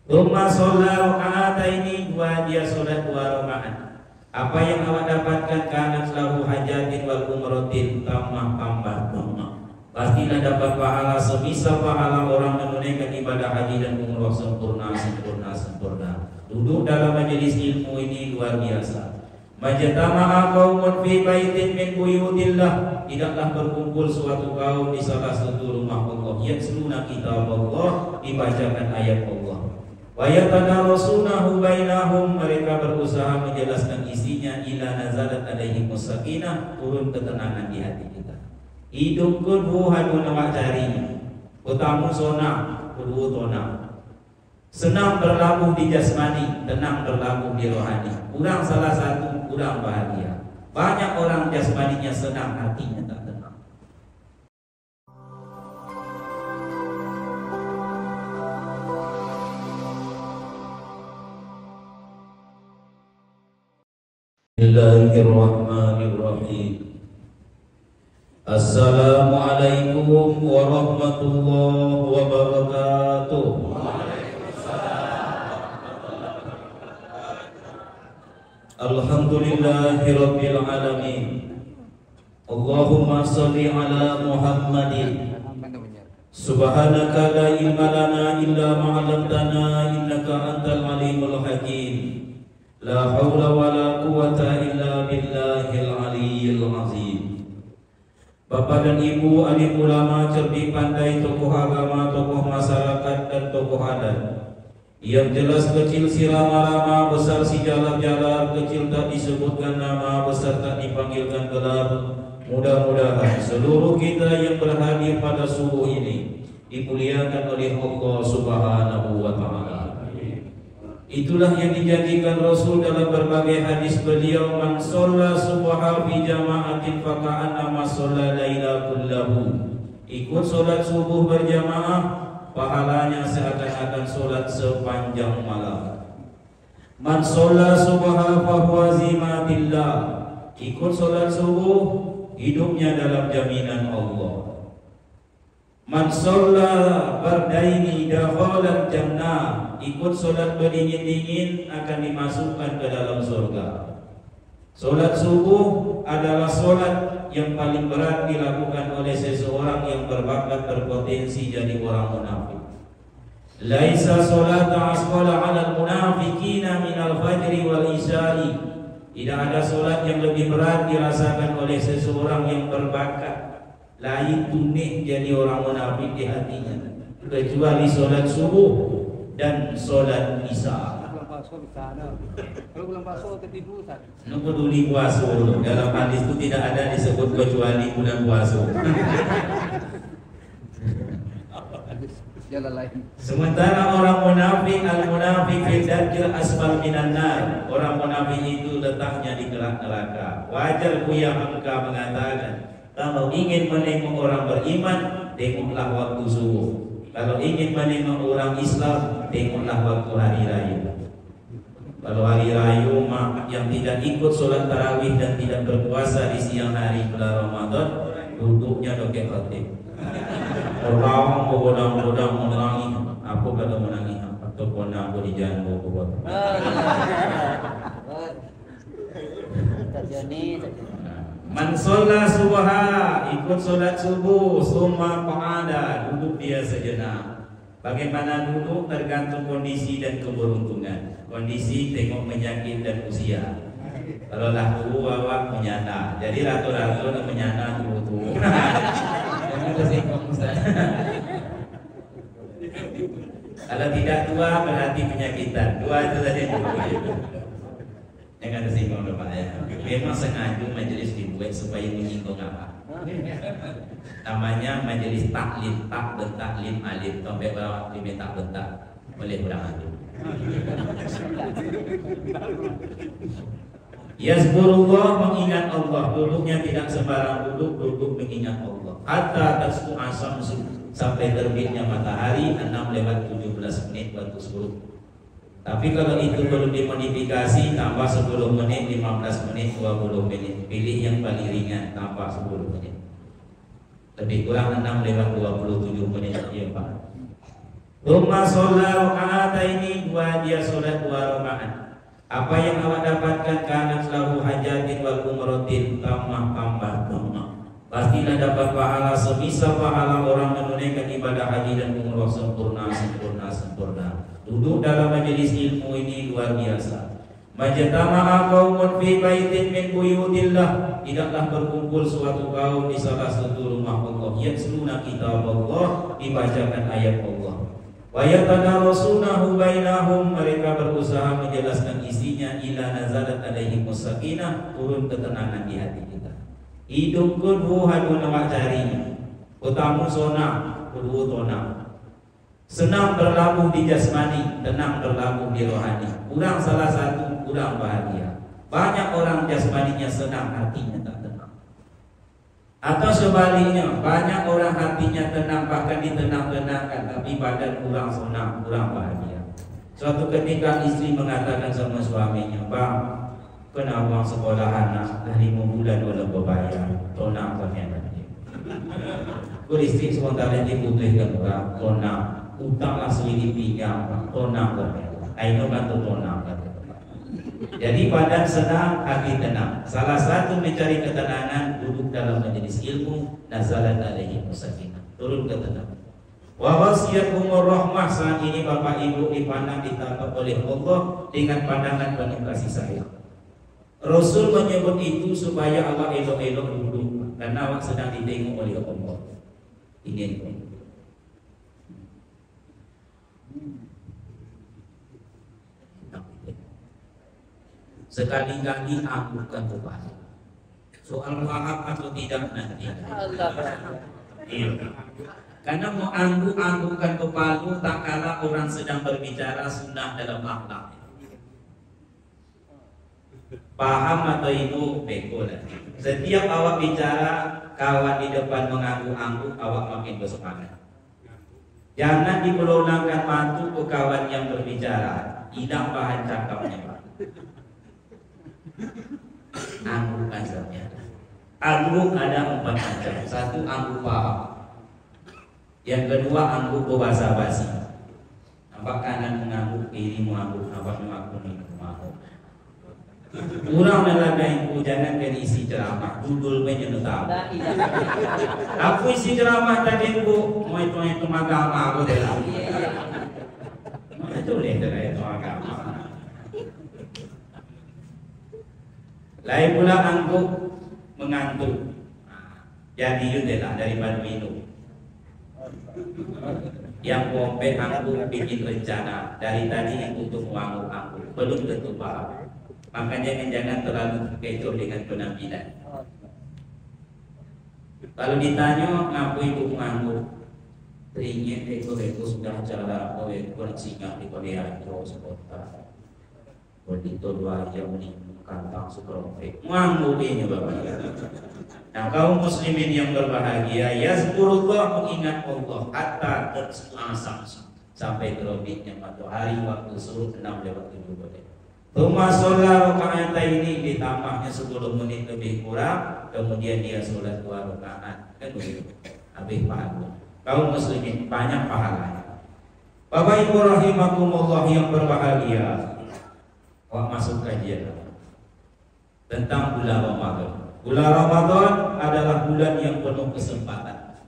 Tsumma shalla raka'ataini, dua dia salat 2 rakaat. Apa yang awak dapatkan kanat lahu hajatin wal umratin tambah. Pastilah dapat pahala semisal pahala orang menunaikan ibadah haji dan umrah sempurna. Duduk dalam majelis ilmu ini luar biasa. Majtama'a qaumun fi baitin min buyutillah, tidaklah berkumpul suatu kaum di salah satu rumah Allah, yatluna kitab Allah, dibacakan ayat Allah. Wa yatanarasunahu bainahum, mereka berusaha menjelaskan isinya, ila nazalat alaihi sakinah, turun ketenangan di hati kita. Hidupkan hadun awak cari, utamu sona, kudu tona. Senang berlabuh di jasmani, tenang berlabuh di rohani. Kurang salah satu, kurang bahagia. Banyak orang jasmaninya senang, hatinya tak tenang. Bismillahirrahmanirrahim. Assalamualaikum warahmatullahi wabarakatuh. Alhamdulillahirabbil alamin. Allahumma shalli ala Muhammadin. Subhanaka la ilma lana illa ma 'allamtana innaka antal alimul hakim. La haula wala quwwata illa billahil aliyyil azim. Bapak dan Ibu, alim ulama, cerdik pandai, tokoh agama, tokoh masyarakat dan tokoh adat. Yang jelas kecil si rama-rama, besar si jalak-jalak, kecil tak disebutkan nama, besar tak dipanggilkan gelar. Mudah-mudahan seluruh kita yang berhadir pada subuh ini dimuliakan oleh Allah Subhanahu wa ta'ala. Itulah yang dijadikan Rasul dalam berbagai hadis beliau, man sholla subha fi jama'atin faka'annama sholla laila kullahu. Ikut sholat subuh berjamaah, pahalanya seakan-akan sholat sepanjang malam. Man sholla subha fahuwa zimatillah. Ikut sholat subuh, hidupnya dalam jaminan Allah. Man sholla bardaini dakhalal jannah. Ikut sholat berdingin-dingin akan dimasukkan ke dalam surga. Sholat subuh adalah sholat yang paling berat dilakukan oleh seseorang yang berbakat berpotensi jadi orang munafik. Laisa sholata asqala 'alal munafiqina minal fajri wal isya'i. Tidak ada sholat yang lebih berat dirasakan oleh seseorang yang berbakat lain tunik jadi orang munafik di hatinya, kecuali sholat subuh dan sholat isya. Kalau bulan puasa ketidu Ustaz. Nu peduli puasa. Dalam hadis itu tidak ada disebut kecuali bulan puasa. Sementara orang munafik, al-munafik fi darkil asfal minan nar. Orang munafik itu letaknya di kelak neraka. Wajar Buya Hamka mengatakan, kalau ingin menengok orang beriman, tengoklah waktu subuh. Kalau ingin menengok orang Islam, tengoklah waktu hari raya. Kalau hari raya yang tidak ikut sholat tarawih dan tidak berpuasa di siang hari bulan Ramadan, duduknya dokter khatib. Orang bodang-bodang menangi, aku kata menangi, atau pernah aku di jalan buat. Man sholla subha, ikut sholat subuh, summa qa'ada, duduk dia sejenak. Bagaimana duduk tergantung kondisi dan keberuntungan. Kondisi tengok penyakit dan usia. Kalau lah tua awak menyana, jadi ratu-ratu nak menyana tua-tua. Jangan tersinggung Ustaz. Kalau tidak tua berarti penyakitan. Dua itu saja cukup. Jangan tersinggung Bapak ya. Memang sengaja majelis dibuat supaya menyinggung apa? Namanya majelis taklim, tak bentaklim alim. Sampai bawa diminta bentak oleh orang alim. Yazkurullah, mengingat Allah. Duduknya tidak sembarang duduk, duduk mengingat Allah. Hatta tasku asamsu, sampai terbitnya matahari 6:17 waktu subuh. Tapi kalau itu belum dimodifikasi, tambah 10 menit, 15 menit, 20 menit. Pilih yang paling ringan, tambah 10 menit. Lebih kurang 6:27 menit ya Pak. Thumma sholla raka'ataini, dia sholat 2 rakaat. Apa yang awak dapatkan kana lahu hajatin wal umratin tambah. Pastilah dapat pahala semisal pahala orang menunaikan ibadah haji dan umrah sempurna. Duduk dalam majelis ilmu ini luar biasa. Majtama'a qaumun fi baitin min buyutillah, tidaklah berkumpul suatu kaum di salah satu rumah Allah, yatluna kitab Allah, dibacakan ayat Allah. Wa yatadarasunahu bainahum, mereka berusaha menjelaskan isinya. Ila nazalat alaihim sakinah, turun ketenangan di hati kita. Hidup kudu hadun awak cari, utamu sonang kudu tonang. Senang berlabuh di jasmani, tenang berlabuh di rohani. Kurang salah satu, kurang bahagia. Banyak orang jasmaninya senang, hatinya tak tenang. Atau sebaliknya, banyak orang hatinya tenang, bahkan ditenang-tenangkan, tapi badan kurang senang, kurang bahagia. Suatu ketika istri mengatakan sama suaminya, "Bang, kenapa uang sekolah anak dah 5 bulan belum berbayar, tonang ternyata." Gue istri sementara diputuskan orang, tonang. Utanglah selidih pinjam, tonang ternyata. Aino bantu tonang. Jadi badan senang, hati tenang. Salah satu mencari ketenangan, duduk dalam majelis ilmu. Nazalat alaihim sakinah, turun ketenangan. Wa wasiyatuhumur rahmah, saat ini Bapak Ibu dipandang, ditangkap oleh Allah dengan pandangan penuh kasih sayang. Rasul menyebut itu supaya Allah elok-elok duduk, karena awak sedang ditengok oleh Allah. Ini sekali-kali anggukan kepala. Soal paham atau tidak nanti. Iya. Karena mau anggukan kepala tak kala orang sedang berbicara sunnah dalam akhlak. Paham atau itu beko lah. Setiap awak bicara, kawan di depan mengangguk-angguk, awak makin bersemangat. Jangan dipelolangkan mantu ke kawan yang berbicara. Hilang bahan cakapnya, Pak. Angguk azabnya. Angguk ada 4 macam. 1, angguk paham. Yang kedua, angguk berbahasa basi. Nampak kanan mengangguk, kiri mengangguk, nampak mengangguk, mengangguk. Kurang nelaga itu, jangan kan isi ceramah, dudul menyentuh. Aku isi ceramah tadi bu, mau itu agama aku dalam. Itu itu agama. Lain pula angguk mengantuk. Jadi yudelah daripada minum. Yang pompe angguk bikin rencana dari tadi untuk mengangguk-angguk, belum tentu paham. Makanya jangan terlalu kecoh dengan penampilan. Kalau ditanya ngapu ibu mengangguk, teringin eko sudah cara ekor singa di Korea terus kota. Begitu 2 jam kantang seperti mengangguk ini Bapak. Nah kaum muslimin yang berbahagia, yazkurullah, mengingat Allah hatta terasa sampai terbitnya matahari waktu surut 6:07. Tuma sholat rakaat ini ditambahnya 10 menit lebih kurang, kemudian dia sholat 2 rakaat, kan begitu. Habis pahala. Kaum muslimin banyak pahalanya. Bapak Ibu rahimakumullah yang berbahagia, masuk kajian tentang bulan Ramadan. Bulan Ramadan adalah bulan yang penuh kesempatan.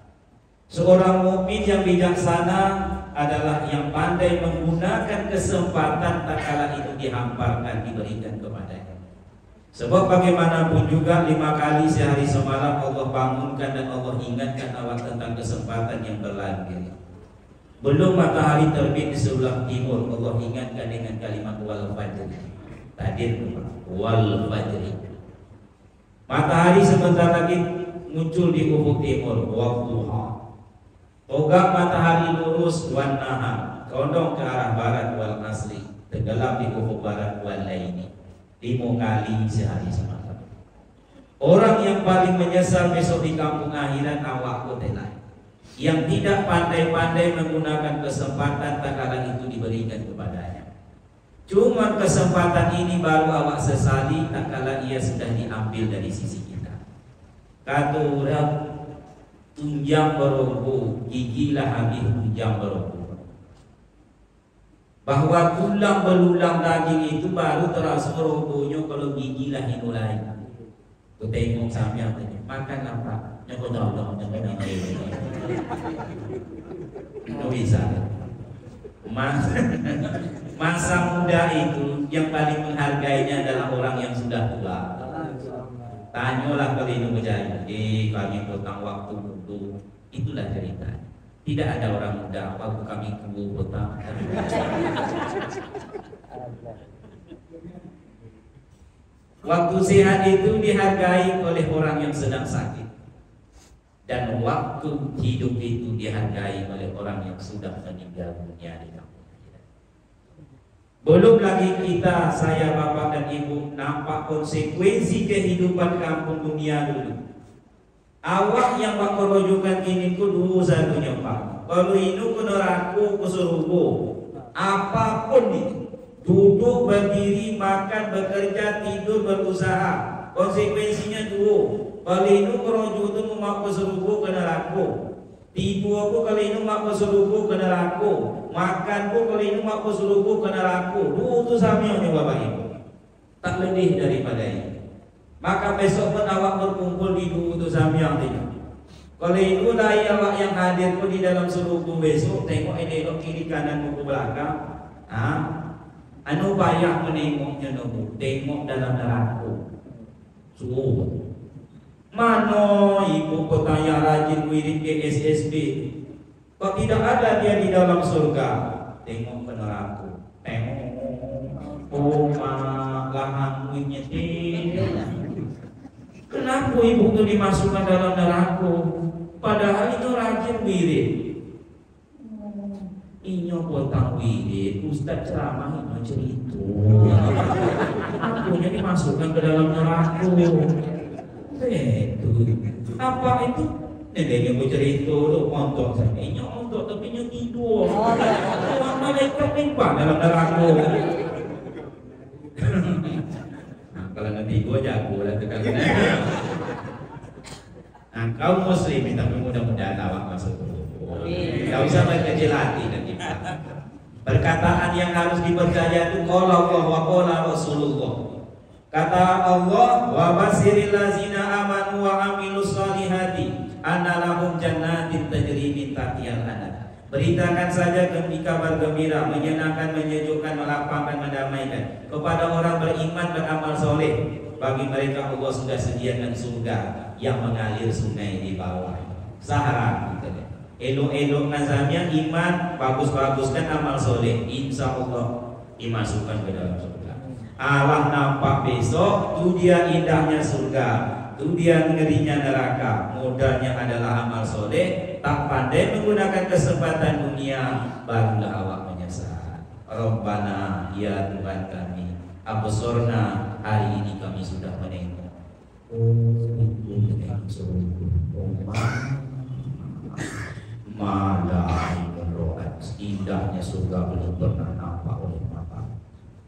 Seorang mukmin yang bijaksana adalah yang pandai menggunakan kesempatan tak kala itu dihamparkan, diberikan kepadanya. Sebab bagaimanapun juga 5 kali sehari semalam Allah bangunkan dan Allah ingatkan awak tentang kesempatan yang berlalu. Belum matahari terbit di sebelah timur, Allah ingatkan dengan kalimat wal fajri. Tadi wal fajri. Matahari sebentar lagi muncul di ufuk timur, wadduha. Togak matahari lurus wan nahar, condong ke arah barat wal asri, tenggelam di ufuk barat wal laini. 5 kali sehari semalam. Orang yang paling menyesal besok di kampung akhirat awak kotelai, yang tidak pandai-pandai menggunakan kesempatan tak kala itu diberikan kepadanya. Cuma kesempatan ini baru awak sesali tak kala ia sudah diambil dari sisi kita. Kata orang tunjang berombo, gigilah habis tunjang berombo. bahwa tulang belulang daging itu baru terasa robohnya kalau gigi lah mulai. Kau tengok sampai tanya, makan apa? Nyokot tolong, nyokot Kau bisa. Masa muda itu yang paling menghargainya adalah orang yang sudah tua. Tanyalah kalau ini menjadi, kami potong waktu dulu. Itulah cerita. Tidak ada orang muda, waktu kami kubu potong. Waktu sehat itu dihargai oleh orang yang sedang sakit, dan waktu hidup itu dihargai oleh orang yang sudah meninggal dunia di kampung. Belum lagi kita, saya, bapak dan ibu nampak konsekuensi kehidupan kampung dunia dulu. Awak yang waktu rojokan ini ku dulu satunya pak. Kalau ini ku neraku ku suruhu, apapun itu, duduk, berdiri, makan, bekerja, tidur, berusaha, konsekuensinya dulu. Kalau ini ku rojo itu mau ku suruhu ke neraku, tidur ku kalau ini mau ku suruhu ke neraku, makan ku kalau ini mau ku suruhu ke neraku. Dulu itu samanya bapak ibu, tak lebih daripada ini. Maka besok pun awak berkumpul di dulu itu samyang ini. Kalau itu dari awak yang hadir pun di dalam suruhku besok, tengok ini kiri kanan ke belakang. Anu payah menengoknya nopo, tengok dalam neraka. Suruh. Mana ibu kota yang rajin wirid ke SSB? Kok tidak ada dia di dalam surga? Tengok ke neraka. Tengok. Oh malahan nyetir. Kenapa ibu itu dimasukkan dalam neraka? Padahal itu rajin wirid. Inyo potang wirid, ustaz ceramah inyo cerita. Akunya dimasukkan ke dalam neraka. Itu apa itu? Nenek mau cerita lu montok saya. Inyo montok tapi inyo tidur. Orang malaikat nimpa dalam neraka. Kalau nanti gue jago lah tekan. Nah, kau muslim tapi mudah-mudahan awak masuk dulu. Kau usah berkecil hati dan kita. Perkataan yang harus dipercaya itu qala Allah wa qala Rasulullah. Kata Allah, wa basiril ladzina amanu wa amilus solihati anna lahum jannatin tajri min tahtihal anhar. Beritakan saja kabar gembira, menyenangkan, menyejukkan, melapangkan, mendamaikan kepada orang beriman beramal soleh. Bagi mereka Allah sudah sediakan surga yang mengalir sungai di bawah. Sahara gitu deh. Elok-elok nazamnya iman, bagus-baguskan amal soleh, insya Allah dimasukkan ke dalam surga. Allah nampak besok, itu dia indahnya surga, itu dia ngerinya neraka. Modalnya adalah amal soleh. Tak pandai menggunakan kesempatan dunia, barulah awak menyesal. Rabbana ya Tuhan kami, absorna, hari ini kami sudah menengok. Malai menroat, indahnya surga belum pernah nampak oleh mata.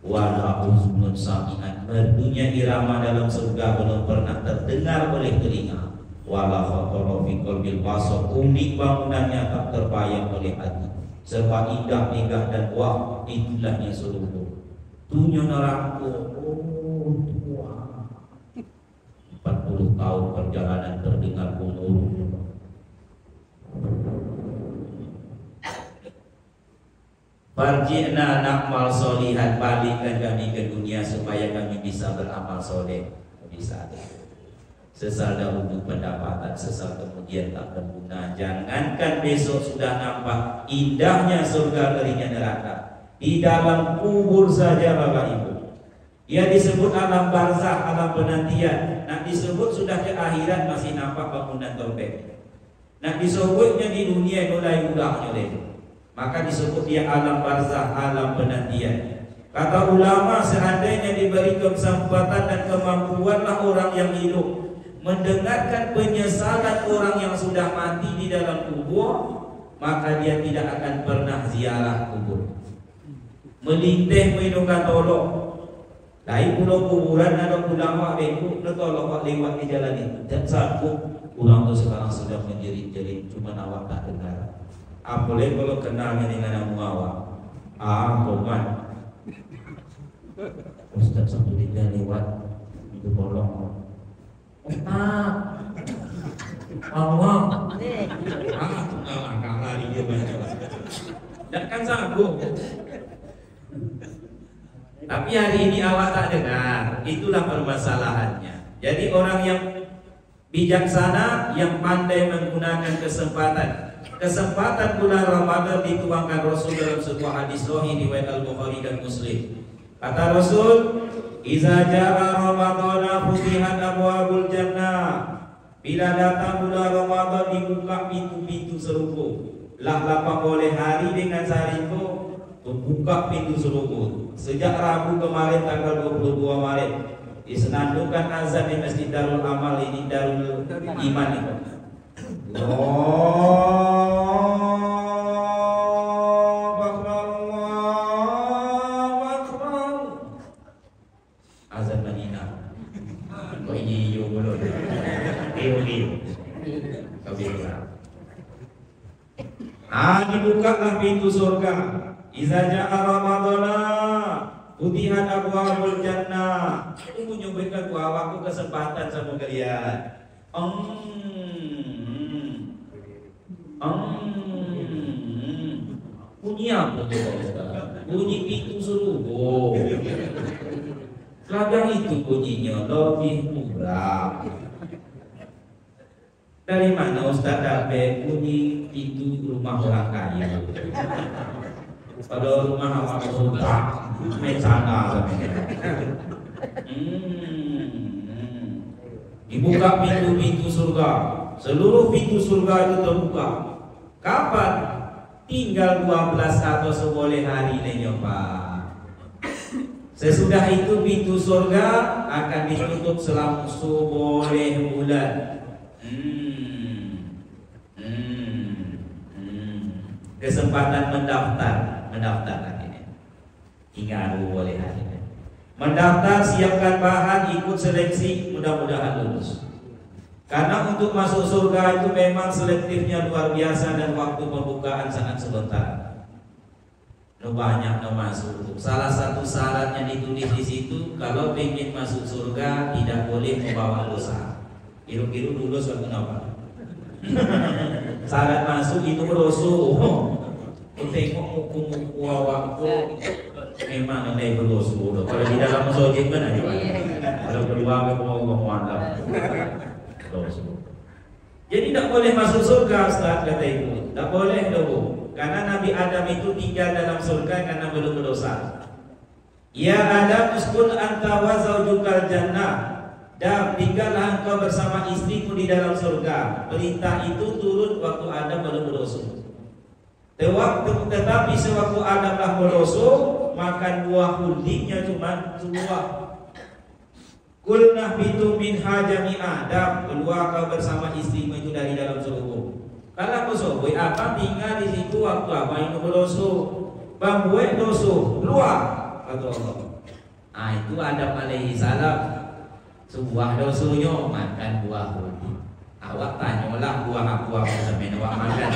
Wala uzmun sami'an, merdunya irama dalam surga belum pernah terdengar oleh telinga. Wala khatara fi qalbil basar, unik bangunannya tak terbayang oleh hati. Serba indah, megah dan wah, itulah yang surga. Dunia neraka, oh tua. 40 tahun perjalanan terdengar gemuruh. Farji'na na'mal solihan, balikkan kami ke dunia supaya kami bisa beramal soleh. Bisa. Sesal dahulu pendapatan, sesal kemudian tak berguna. Jangankan besok sudah nampak indahnya surga, ngerinya neraka. Di dalam kubur saja Bapak Ibu, dia disebut alam barzakh, alam penantian. Nak disebut sudah ke akhirat masih nampak bangunan taubat. Nak disebutnya di dunia mulai udahnya deh. Maka disebut dia alam barzakh, alam penantian. Kata ulama, seandainya diberi kesempatan dan kemampuanlah orang yang hidup mendengarkan penyesalan orang yang sudah mati di dalam kubur, maka dia tidak akan pernah ziarah kubur. Melinteh minumkan tolong. Dari pulau kuburan ada ulama beku, tolong pak lewat di jalan itu. Dan sanggup pulang itu sekarang sudah menjerit-jerit, cuma awak tak dengar. Apalagi kalau kenalnya dengan awak. Tomat. Ustaz Samsudin lewat itu tolong. Allah. Angkat lari dia banyak. Tak kan sanggup. Tapi hari ini awak tak dengar. Itulah permasalahannya. Jadi orang yang bijaksana, yang pandai menggunakan kesempatan bulan Ramadan dituangkan Rasul dalam sebuah hadis sahih riwayat Al-Bukhari dan Muslim. Kata Rasul, "Iza jaa Ramadhan futihat abwabul jannah." Bila datang bulan Ramadan dibuka pintu-pintu surga. Lah lapak oleh hari dengan hari itu buka pintu surga. Sejak Rabu kemarin tanggal 22 Maret disenandungkan azan di Masjid Darul Amal ini, Darul Iman itu. Azan Madinah. Kau ini yo belum. Dibukalah pintu surga. Iza jaa Ramadhana futihat abwabul jannah. Aku menyumbangkan awakku kesempatan sama kalian. Bunyi apa tuh Ustaz? Bunyi pintu surga. Kadang itu bunyinya lebih murah. Dari mana Ustaz dapat bunyi pintu rumah orang kaya? Pada rumah awak surga, mecana dibuka pintu-pintu surga. Seluruh pintu surga itu terbuka. Kapan? Tinggal 12 atau seboleh hari ini Pak. Sesudah itu pintu surga akan ditutup selama seboleh bulan. Kesempatan mendaftar ini. Hingga boleh hari ini. Mendaftar, siapkan bahan, ikut seleksi, mudah-mudahan lulus. Karena untuk masuk surga itu memang selektifnya luar biasa dan waktu pembukaan sangat sebentar. Banyak masuk. Salah satu syarat yang ditulis di situ, kalau ingin masuk surga tidak boleh membawa dosa. Biru-biru lulus kenapa? Syarat masuk itu berdosa. Tengok muku-muku awakku memang ada berdosa. Kalau di dalam masjid kan aja. Kalau kedua mau mantap. Dosa. Jadi tidak boleh masuk surga Ustaz kata itu. Tak boleh dulu. Karena Nabi Adam itu tinggal dalam surga karena belum berdosa. Ya Adam uskun anta wa zaujukal jannah. Dan tinggallah engkau bersama istrimu di dalam surga. Perintah itu turun waktu Adam belum berdosa. Tetapi sewaktu Adam dah berdosa, makan buah huldinya cuma buah. Kulnah bitu minha jami'a. Adam keluar kau bersama istrimu itu dari dalam surga. Kalau aku soboi apa tinggal di situ waktu apa itu berdosa. Bambuet dosa keluar kata Allah. Itu Adam alaihi salam. Sebuah dosunya makan buah huldi. Awak tanyalah buah sampai awak makan.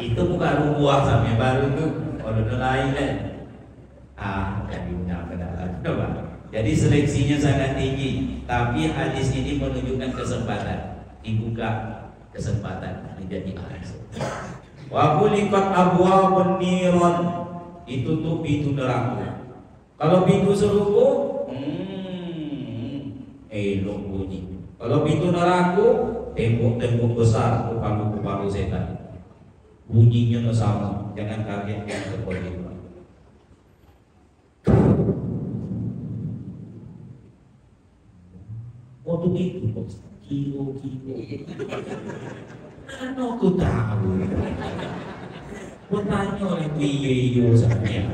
Itu bukan buah sampai baru tu. Kalau lain kan. Kan diundang. Jadi seleksinya sangat tinggi. Tapi hadis ini menunjukkan kesempatan. Dibuka kesempatan menjadi ahli. Wa kulikat abwabun niran. Ditutup pintu neraka. Kalau pintu surga elok bunyi. Kalau pintu neraka, tembok-tembok besar, kupalu-kupalu setan. Bunyinya sama, jangan kaget yang seperti itu. Waktu itu, kilo. Mana aku tahu? Bertanya oleh iyo saya.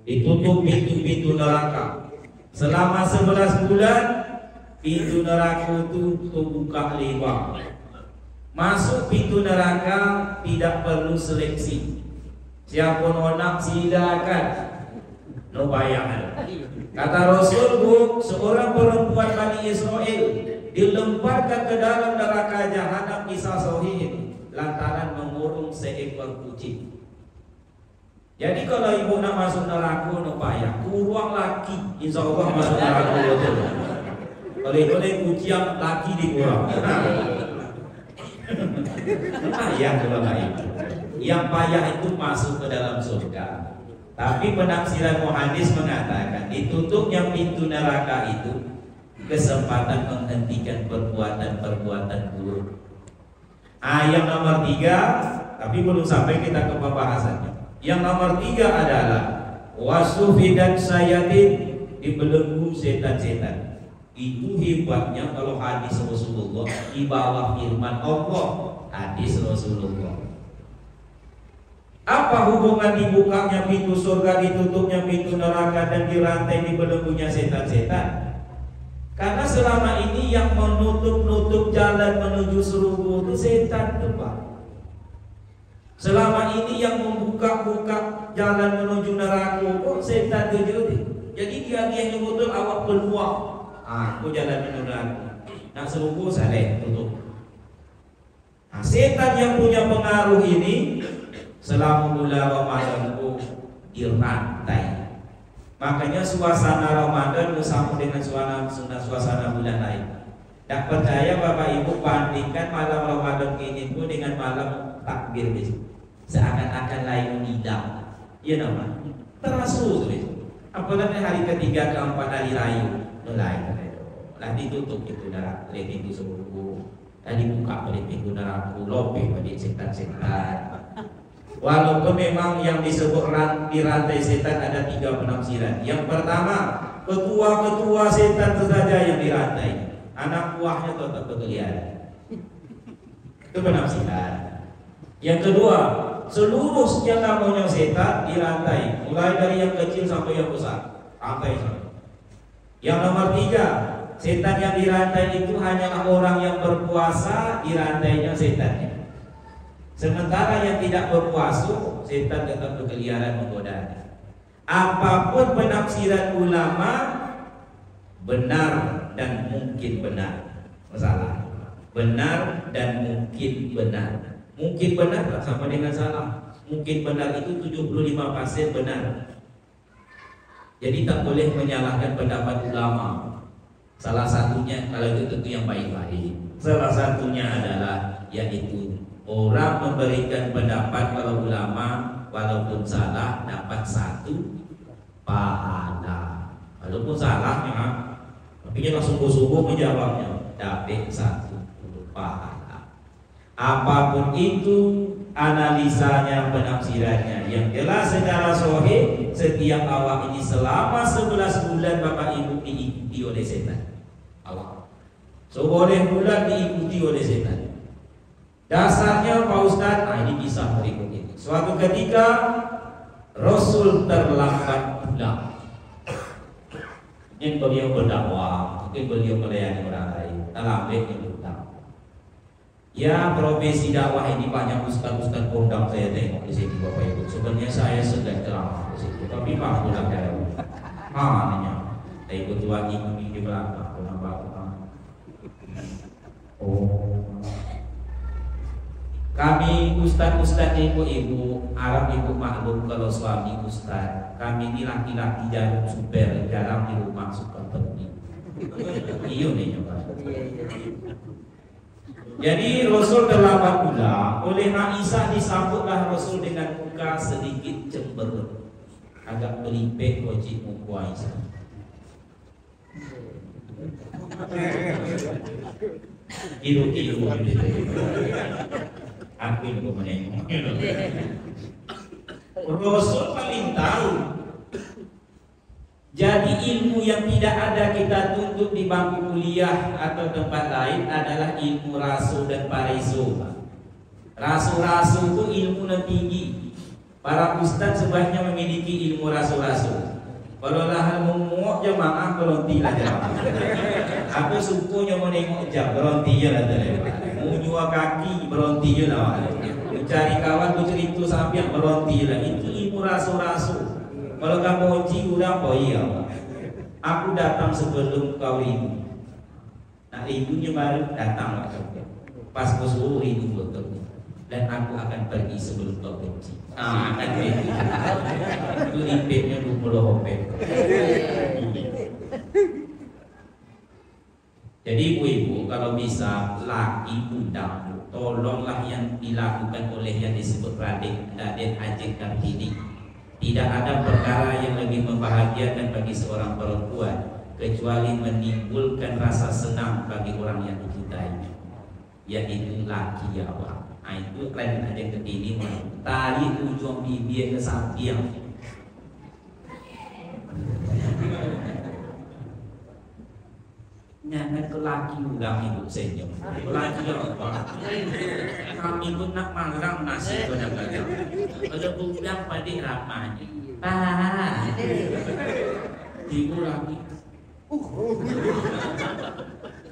Ditutup pintu-pintu neraka selama 11 bulan. Pintu neraka itu terbuka lebar. Masuk pintu neraka tidak perlu seleksi. Siapa nak silakan. No bayangan. Kata Rasul, seorang perempuan Bani Israel dilemparkan ke dalam neraka jahanam, kisah sahih. lantaran mengurung seekor kucing. Jadi kalau ibu nak masuk neraka no payah, kurang laki, insya Allah masuk neraka betul. Kalau itu kucing laki dikurang. Payah kalau itu. Yang payah itu masuk ke dalam surga. Tapi penafsiran hadis mengatakan ditutupnya pintu neraka itu kesempatan menghentikan perbuatan-perbuatan buruk. Yang nomor 3, tapi belum sampai kita ke pembahasannya. Yang nomor 3 adalah wasufidat sayatin, dibelenggu setan-setan. Itu hebatnya kalau hadis Rasulullah di bawah firman Allah, hadis Rasulullah. Apa hubungan dibukanya pintu surga, ditutupnya pintu neraka, dan dirantai dibelenggunya setan-setan? Karena selama ini yang menutup jalan menuju surga itu setan tuh Pak. Selama ini yang membuka jalan menuju neraka kok setan itu. Jadi dia yang betul awak peluang. Aku jalan menuju neraka. Nak surga saleh tutup. Nah, setan yang punya pengaruh ini selama bulan Ramadan itu dirantai. Makanya suasana Ramadan bersama dengan suasana bulan lain. Tak percaya Bapak Ibu, bandingkan malam Ramadan ini pun dengan malam takbir besok. Seakan-akan lain menidam. Ya nama. Terasa tu. Apalagi hari ketiga, keempat hari raya, lain. Lah ditutup pintu neraka, pintu surga. Dan dibuka oleh pintu neraka, lobeh pada setan-setan. Walaupun memang yang disebut dirantai setan ada 3 penafsiran. Yang pertama, ketua-ketua setan saja yang dirantai. Anak buahnya tetap berkeliaran. Itu penafsiran. Yang kedua, seluruh yang namanya setan dirantai, mulai dari yang kecil sampai yang besar, rantai sampai. Yang nomor 3, setan yang dirantai itu hanyalah orang yang berpuasa, dirantainya setannya. Sementara yang tidak berpuasa, setan tetap berkeliaran menggoda. Apapun penafsiran ulama, benar dan mungkin benar. Masalah benar dan mungkin benar. Mungkin benar sama dengan salah. Mungkin benar itu 75% benar. Jadi tak boleh menyalahkan pendapat ulama. Salah satunya kalau itu tentu yang baik-baik. Salah satunya adalah yaitu orang memberikan pendapat kalau ulama walaupun salah dapat 1 pahala. Walaupun salah memang, tapi dia langsung sungguh-sungguh menjawabnya, dapat 1 pahala. Apapun itu analisanya, penafsirannya, yang jelas secara sahih setiap awak ini selama 11 bulan Bapak Ibu diikuti oleh setan. Allah. So boleh bulan diikuti oleh setan. Dasarnya Pak Ustadz, ini kisah berikut ini. Suatu ketika Rasul terlambat pulang. Mungkin beliau berdakwah, mungkin beliau melayani orang lain. Terlambatnya pulang. Ya, profesi dakwah ini banyak ustaz-ustaz kondang saya tengok di sini Bapak Ibu. Sebenarnya saya sedang ceramah di situ, tapi Pak pulang dari namanya. Saya ikut lagi di belakang, Kami ustaz-ustaz ibu-ibu Arab, ibu maklum kalau suami ustaz. Kami ini laki-laki jarang super, jarang di rumah suka pergi. Iya nih nyoba. Jadi Rasul terlambat pulang. Oleh Aisyah disambutlah Rasul dengan muka sedikit cemberut, agak pelipek wajib muka Aisyah. Kiru-kiru aku ini menengok. Rasul paling tahu. Jadi ilmu yang tidak ada kita tuntut di bangku kuliah atau tempat lain adalah ilmu rasul dan pariso. Rasul-rasul itu ilmu yang tinggi. Para ustaz sebaiknya memiliki ilmu rasul-rasul. Kalau lah menguak jemaah berhenti lah jemaah. Aku sukunya menengok jam berhenti je lah terlepas. Mau nyua kaki berhenti je lah. Mencari kawan tu cerita sampai berhenti je lah. Itu ilmu rasul-rasul. Kalau kamu uji udah apa iya? Aku datang sebelum kau rindu. Nah rindunya baru datang lah. Pas kau suruh rindu betul. dan aku akan pergi sebelum kau benci. Kan itu impetnya 20 hopet. Jadi ibu-ibu kalau bisa laki undang, tolonglah yang dilakukan oleh yang disebut Raden Ajeng Kartini. Tidak ada perkara yang lebih membahagiakan bagi seorang perempuan kecuali menimbulkan rasa senang bagi orang yang dicintainya, yaitu laki awak. Itu Raden Ajeng Kartini tarik ujung bibir ke samping. Jangan ke laki ulang ibu senyum. Laki apa? Kami pun nak marang nasi tu nak kata. Kalau budak pada ramai. Ibu laki.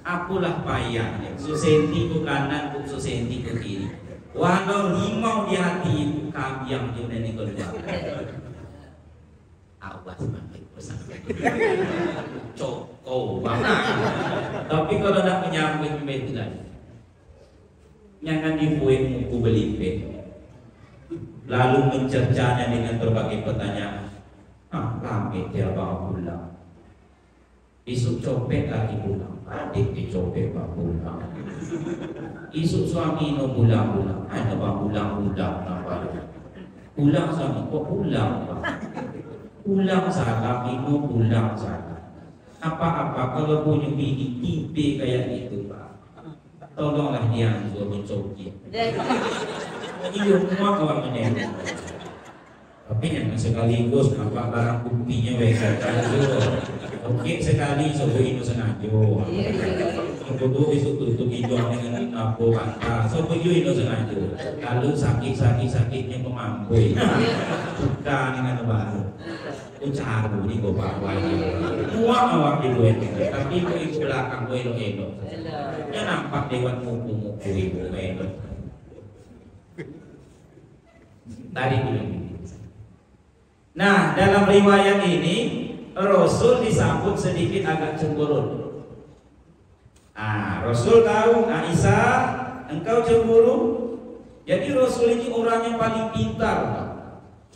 Apalah payahnya. Susenti ke kanan, susenti ke kiri. Walau limau di hati ibu kabiang dia dari keluar. Awas banget pesan. Coko banget. Tapi kalau nak menyambut itu lagi, jangan dibuat muku belipet, lalu mencercanya dengan berbagai pertanyaan. Lambat dia bawa pulang. Isuk copet lagi pulang. Adik dicopet bawa pulang. Isuk suami no pulang. Ada bawa pulang. Pulang suami kok pulang? Pulang salah, Ino pulang salah. Apa-apa kalau punya bini tipe kayak itu Pak, tolonglah dia juga mencoki. Iya semua kawan menengok. Tapi yang sekaligus nampak barang buktinya wesa oke sekali sobo Ino sengaja. Sobo besok tutup hidung dengan apa kata. Sobo Ino sengaja. Lalu sakitnya pemampu. Bukan dengan baru. Ucaru ni go bawa dia. Muak awak di duit ini, tapi ibu belakang gue elok. Dia nampak dewan muku ibu elok. Tadi dulu. Nah, dalam riwayat ini Rasul disambut sedikit agak cemburu. Rasul tahu Aisyah, engkau cemburu. Jadi Rasul ini orang yang paling pintar.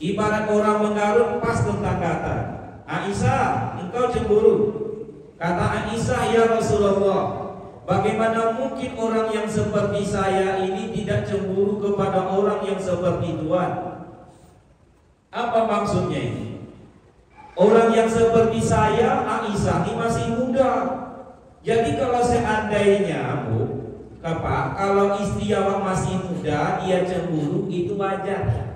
Ibarat orang menggaruk pas tentang kata. Aisyah, engkau cemburu. Kata Aisyah, ya Rasulullah, bagaimana mungkin orang yang seperti saya ini tidak cemburu kepada orang yang seperti Tuhan? Apa maksudnya ini? Orang yang seperti saya, Aisyah, ini masih muda. Jadi kalau seandainya kalau istri awak masih muda, dia cemburu, itu wajar.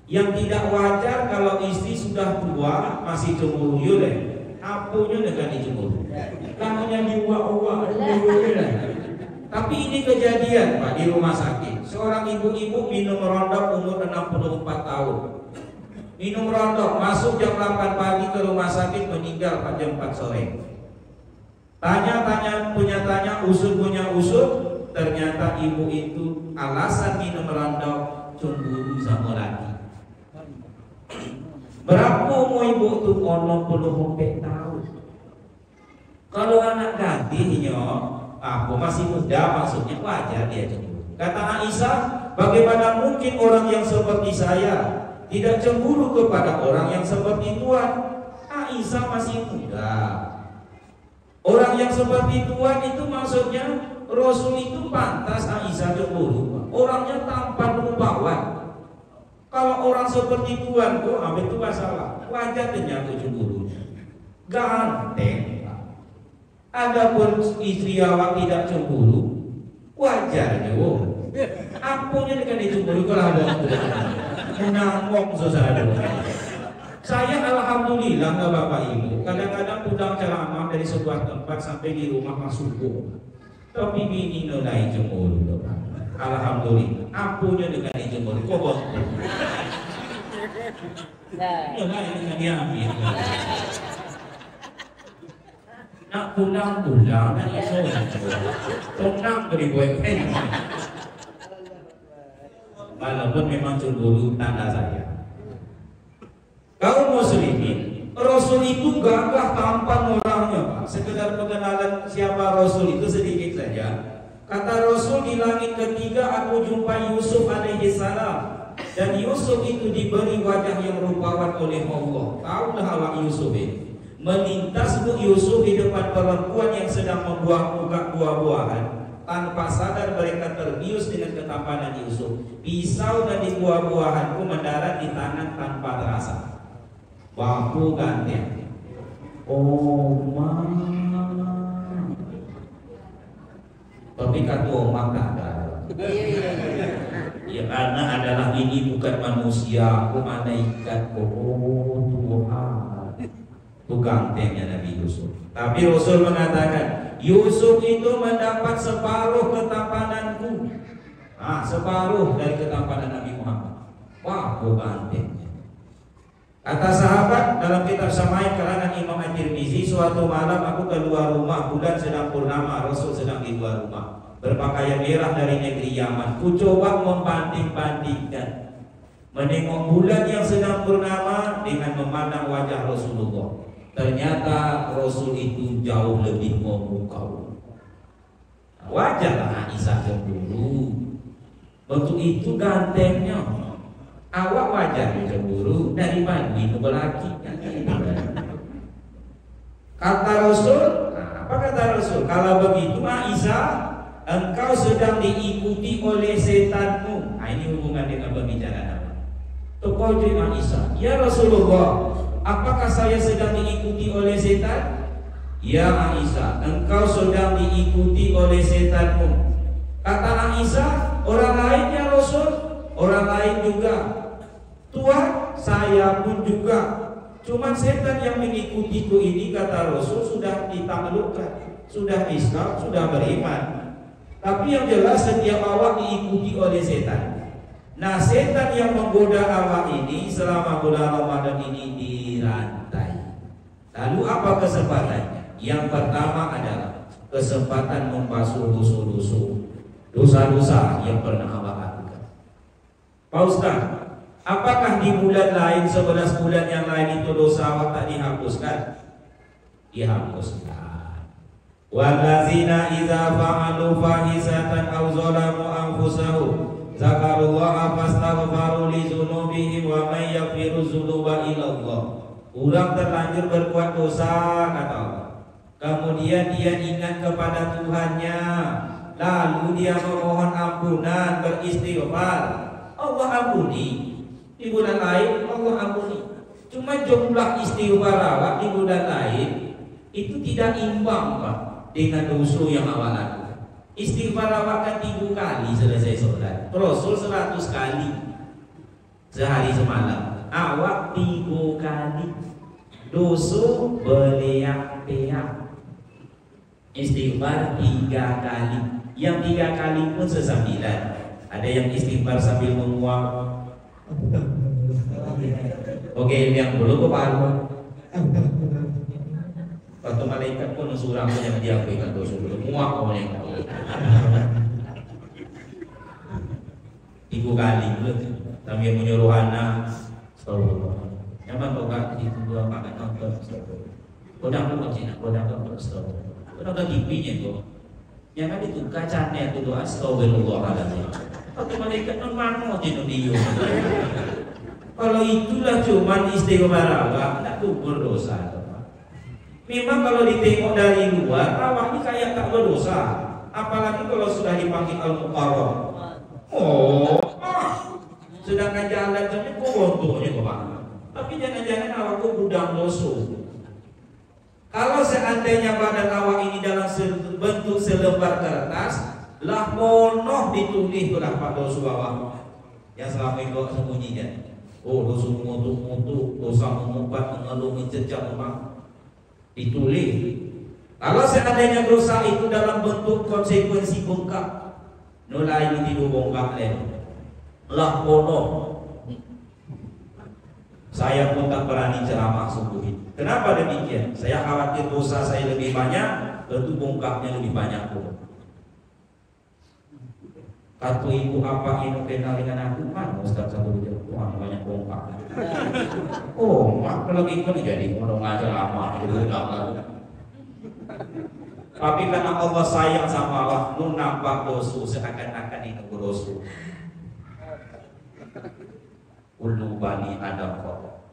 Yang tidak wajar kalau istri sudah tua masih cemburu, yule. Apunya dengan dicemburu. Kamunya diuak-uak, tapi ini kejadian Pak di rumah sakit. Seorang ibu-ibu minum rondok umur 64 tahun. Minum rondok, masuk jam 8 pagi ke rumah sakit, meninggal pada jam 4 sore. Tanya-tanya punya usut, ternyata ibu itu alasan minum rondok cemburu sama laki. Berapa umur ibu tu? 60 tahun. Kalau anak gantinya, aku masih muda, maksudnya wajar dia cemburu. Kata Aisyah, bagaimana mungkin orang yang seperti saya tidak cemburu kepada orang yang seperti Tuhan? Aisyah masih muda. Orang yang seperti Tuhan itu maksudnya Rasul itu pantas Aisyah cemburu. Orangnya tampan rupawan. Kalau orang seperti Tuhan tuh, itu masalah. Wajar ternyata cemburu. Ganteng. Adapun istri awak tidak cemburu, wajar juga. Apunya dengan dicemburu kalau ada menanggung sesuatu. Saya alhamdulillah nggak bapak ibu. Kadang-kadang pulang ceramah dari sebuah tempat sampai di rumah masuk. Tapi bini nolai cemburu, bapak. Alhamdulillah, apunya dengan dijemur, kok nolai dengan diambil. Nak pulang, nak iso, tenang beri gue. Walaupun memang cemburu tanda saya. Kaum muslimin, Rasul itu gagah tampan orangnya, Pak. Sekedar pengenalan siapa Rasul itu sedikit saja. Kata Rasul, di langit ketiga aku jumpa Yusuf alaihi salam. Dan Yusuf itu diberi wajah yang rupawan oleh Allah. Taulah awak Yusuf ini. Melintas Bu Yusuf di depan perempuan yang sedang membuah buah-buahan. Tanpa sadar mereka terbius dengan ketampanan Yusuf. Pisau dan di buah-buahanku mendarat di tangan tanpa terasa. Bahu ganteng. Oh ma. Tapi kata Omar tak ada. Ya karena adalah ini bukan manusia, aku malaikat. Oh Tuhan. Itu gantengnya Nabi Yusuf. Tapi Rasul mengatakan Yusuf itu mendapat separuh ketampananku. Separuh dari ketampanan Nabi Muhammad. Wah, itu gantengnya. Kata sahabat dalam kitab Syama'il karangan Imam At-Tirmizi, suatu malam aku keluar rumah, bulan sedang purnama, Rasul sedang di luar rumah, berpakaian merah dari negeri Yaman. Ku coba membanding-bandingkan, menengok bulan yang sedang purnama dengan memandang wajah Rasulullah. Ternyata Rasul itu jauh lebih memukau. Wajarlah Aisyah cemburu. Untuk itu gantengnya. Awak wajar cemburu dari mandi ke belaki. Kata Rasul, apa kata Rasul? Kalau begitu Aisyah, engkau sedang diikuti oleh setanmu. Ini hubungan dengan pembicaraan apa? Tukau Aisyah, ya Rasulullah, apakah saya sedang diikuti oleh setan? Ya Aisyah, engkau sedang diikuti oleh setanmu. Kata Aisyah, orang lain ya Rasul, orang lain juga. Tuhan, saya pun juga. Cuman setan yang mengikutiku ini, kata Rasul, sudah ditaklukkan, sudah Islam, sudah beriman. Tapi yang jelas setiap awak diikuti oleh setan. Nah, setan yang menggoda awak ini selama bulan Ramadan ini dirantai. Lalu apa kesempatannya? Yang pertama adalah kesempatan membasuh dosa-dosa yang pernah awak lakukan. Pak Ustaz, apakah di bulan lain, 11 bulan yang lain itu dosa awak tak dihapuskan? Dihapuskan. Wallazina idza fa'alu fahisatan aw zalamu anfusahum zakarullaha fastaghfaru li dzunubihim wa may yaghfiru dzunuba illallah. Orang terlanjur berbuat dosa, kata Allah, kemudian dia ingat kepada Tuhannya, lalu dia memohon ampunan, beristighfar, Allah ampuni. Di bulan lain Allah ampuni. Cuma jumlah istighfar awak di bulan lain itu tidak imbang Pak dengan dosa yang awak lakukan. Istighfar awak kan 3 kali selesai sholat. Rasul 100 kali sehari semalam. Awak 3 kali. Dosa beleak-beak. Istighfar 3 kali. Yang 3 kali pun sesambilan. Ada yang istighfar sambil menguap. Oke, yang belum kepala. Waktu malaikat pun surah yang diambilkan dosa belum muak kau yang tahu. 3 kali belum. Sambil menyuruh anak. Astagfirullah. Nyaman kau kan itu dua makan nonton. Kodang lu Cina, kodang lu astagfirullah. Kodang ke TV-nya kau. Jangan itu kacanya itu doa astagfirullahaladzim. Waktu malaikat non mano Cina dia. Kalau itulah cuman istighfar awak, tidak gugur dosa. Memang kalau ditengok dari luar, awak ini kayak tak berdosa. Apalagi kalau sudah dipanggil Al-Muqarrab. Sedangkan jalan saja kok bontoknya Pak. Tapi jangan-jangan awak kok gudang dosa. Kalau seandainya badan awak ini dalam bentuk selembar kertas, lah monoh ditulis sudah Pak dosa awak yang selama itu sembunyikan. Dosa mengutuk, dosa mengumpat, mengeluh, mencecah rumah ditulis. Kalau seandainya dosa itu dalam bentuk konsekuensi bengkak, nolai ini tidur bongkak lah bodoh. Saya pun tak berani ceramah sungguh itu. Kenapa demikian? Saya khawatir dosa saya lebih banyak, tentu bongkaknya lebih banyak pun. Kata ibu apa ini kenal dengan aku kan Ustaz satu jam Tuhan banyak bongkak. Mak kalau ikut jadi orang aja lama itu enggak. Tapi karena Allah sayang sama awak, nu nampak dosa seakan-akan itu dosa. Ulu bani Adam kok.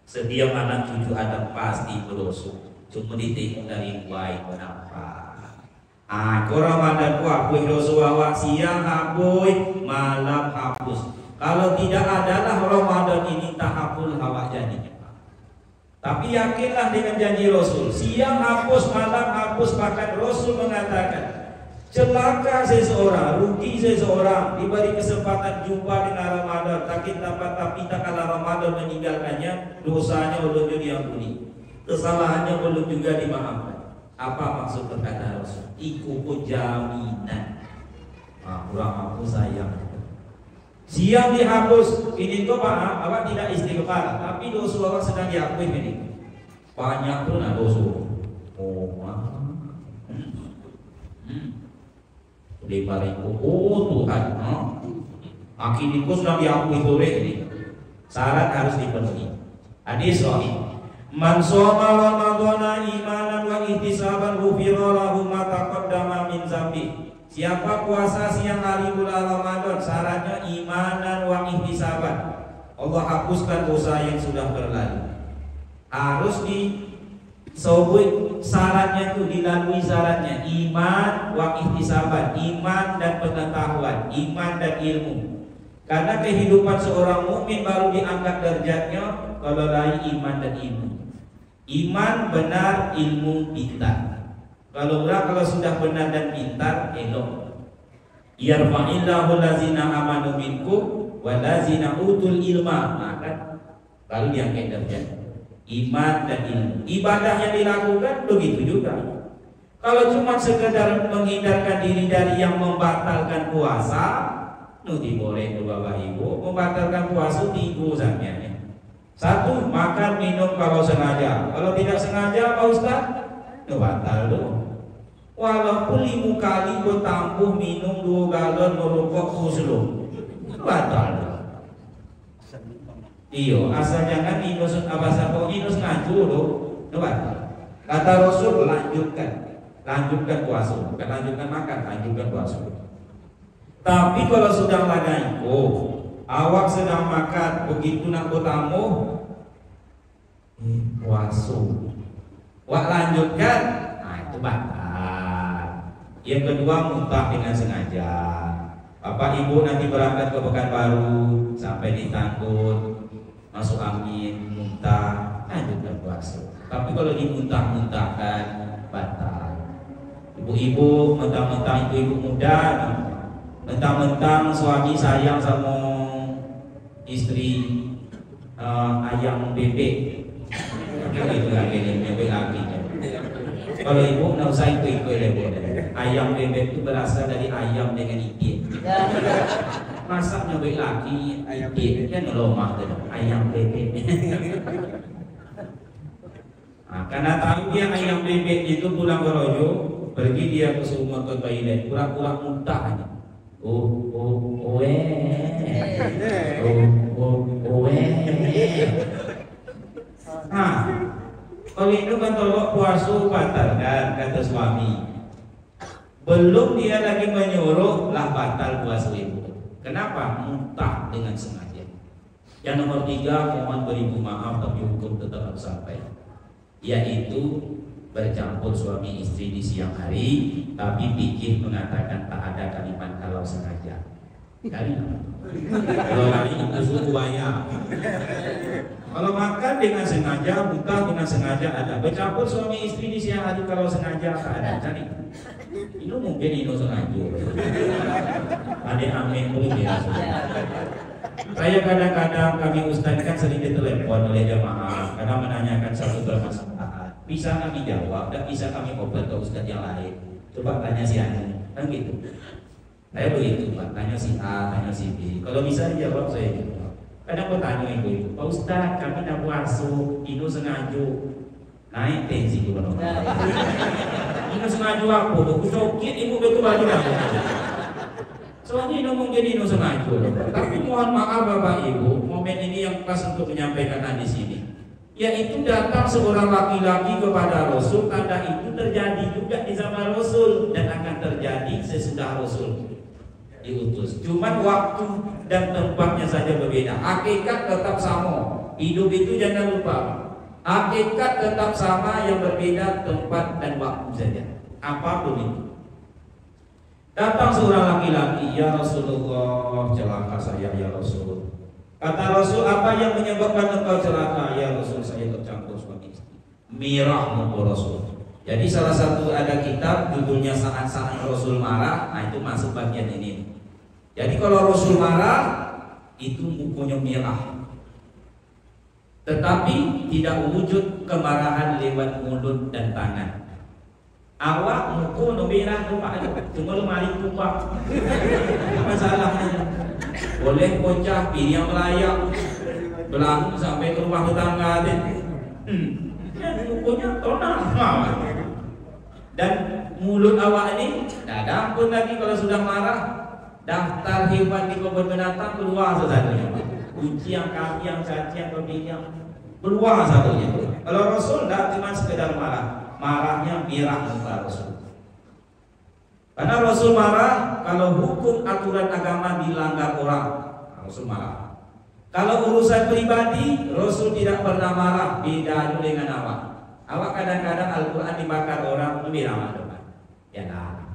Setiap anak cucu Adam pasti berdosa. Cuma ditengok dari baik kenapa. Kau Ramadan ku hapus dosa awak, siang hapus, malam hapus. Kalau tidak adalah Ramadan ini tak hapus awak jadinya. Tapi yakinlah dengan janji Rasul, siang hapus, malam hapus. Bahkan Rasul mengatakan, celaka seseorang, rugi seseorang diberi kesempatan jumpa dengan Ramadan, tapi tak kala Ramadan meninggalkannya, dosanya belum diampuni, kesalahannya belum juga dimaafkan. Apa maksud perkataan Rasul? Iku pun jaminan. Kurang aku sayang. Siang dihapus, ini tuh Pak, awak tidak istighfar, tapi dosa awak sedang dihapus ini. Banyak pun ada dosa. Tuhan, akidku sudah diakui boleh ini. Syarat harus dipenuhi. Hadis sahih. Man shoma Ramadhana imanan wa ihtisaban ghufira lahu ma taqaddama min dzambi. Siapa puasa siang hari bulan Ramadan, syaratnya imanan wa ihtisaban. Allah hapuskan dosa yang sudah berlalu. Harus disebut syaratnya itu, dilalui syaratnya iman wa ihtisaban, iman dan pengetahuan, iman dan ilmu. Karena kehidupan seorang mukmin baru diangkat derajatnya kalau dari iman dan ilmu. Iman benar, ilmu pintar. Kalau sudah benar dan pintar, elok. Yarfa'illahu allazina amanu minkum wallazina utul ilma. Maka baru diangkat derajat. Iman dan ilmu. Ibadah yang dilakukan begitu juga. Kalau cuma sekedar menghindarkan diri dari yang membatalkan puasa, nanti boleh tuh Bapak Ibu membatalkan puasa tiga saja. Satu, makan minum kalau sengaja. Kalau tidak sengaja Pak Ustaz, batal tuh. Walaupun 5 kali kau tambuh minum 2 galon merokok khusus, batal. Iyo, asal jangan inus apa sapa inus ngaju loh, batal. Kata Rasul lanjutkan puasa, bukan lanjutkan makan, lanjutkan puasa. Tapi kalau sudah lagi, awak sedang makan, begitu nak bertamu, puasa, wak lanjutkan, itu batal. Yang kedua, muntah dengan sengaja. Bapak Ibu nanti berangkat ke Pekanbaru, sampai di Tangkut, masuk angin, muntah, lanjutkan puasa. Tapi kalau dimuntah-muntahkan, batal. Ibu-ibu, mentang-mentang ibu-ibu muda, mentang-mentang suami sayang sama istri, ayam bebek, itu lagi bebek apinya. Kalau ibu nggak usah ikut ayam bebek itu berasal dari ayam dengan itik. Masak bebek lagi itik kan lomah ayam bebek. Karena tahu dia ayam bebek itu pulang ke Rojo, pergi dia ke sumur ke toilet, kurang-kurang muntah aja. Kalau itu kan tolok puasa batal kan, kata suami. Belum dia lagi menyuruh lah batal puasa ibu. Kenapa? Muntah dengan sengaja. Yang nomor 3, mohon beribu maaf tapi hukum tetap harus sampai, yaitu bercampur suami istri di siang hari, tapi fikih mengatakan tak ada kalimat kalau sengaja. Kalau hari itu suku banyak. Kalau makan dengan sengaja, buka dengan sengaja ada. Bercampur suami istri di siang hari kalau sengaja tak ada. Cari. Ini mungkin ini sengaja. Ada amin boleh ya. Saya kadang-kadang kami ustaz kan sering ditelepon oleh jamaah karena menanyakan satu permasalahan. Bisa kami jawab dan bisa kami obat ke ustaz yang lain. Coba tanya si Anu, kan gitu. Saya begitu Pak, tanya si A, tanya si B. Kalau bisa dijawab saya jawab. Kadang aku tanya ibu, Pak Ustaz, kami nak puasa, ini sengaja naik tensi ke mana? Ini sengaja apa? Aku cokit ibu betul baju aku. Soalnya ini mungkin ini sengaja. Tapi mohon maaf Bapak Ibu, momen ini yang pas untuk menyampaikan hadis ini. yaitu datang seorang laki-laki kepada Rasul. Tanda itu terjadi juga di zaman Rasul dan akan terjadi sesudah Rasul diutus. Cuman waktu dan tempatnya saja berbeda. Hakikat tetap sama. Hidup itu jangan lupa. Hakikat tetap sama, yang berbeda tempat dan waktu saja. Apapun itu. Datang seorang laki-laki, "Ya Rasulullah, celaka saya ya Rasul." Kata Rasul, "Apa yang menyebabkan engkau celaka?" "Ya Rasul, saya tercampur suami istri." Mirah muka Rasul. Jadi salah satu ada kitab judulnya Saat-saat Rasul Marah. Nah itu masuk bagian ini. Jadi kalau Rasul marah itu mukanya merah, tetapi tidak wujud kemarahan lewat mulut dan tangan. Awak muka no merah tu pak, cuma lu mari tumpah. Apa masalahnya? Boleh bocah pilih yang melayak berlaku sampai ke rumah tetangga deh. Mukanya tonang. Dan mulut awak ini tidak ada ampun lagi kalau sudah marah. Daftar hewan di kebun binatang keluar satunya. Kucing, kambing, cacing, kambing keluar satunya. Kalau Rasul tidak cuma sekedar marah. Marahnya merah muka Rasul. Karena Rasul marah kalau hukum aturan agama dilanggar orang, Rasul marah. Kalau urusan pribadi, Rasul tidak pernah marah. Beda dengan awak. Awak kadang-kadang Al-Quran dibakar orang, merah marah. Ya lah,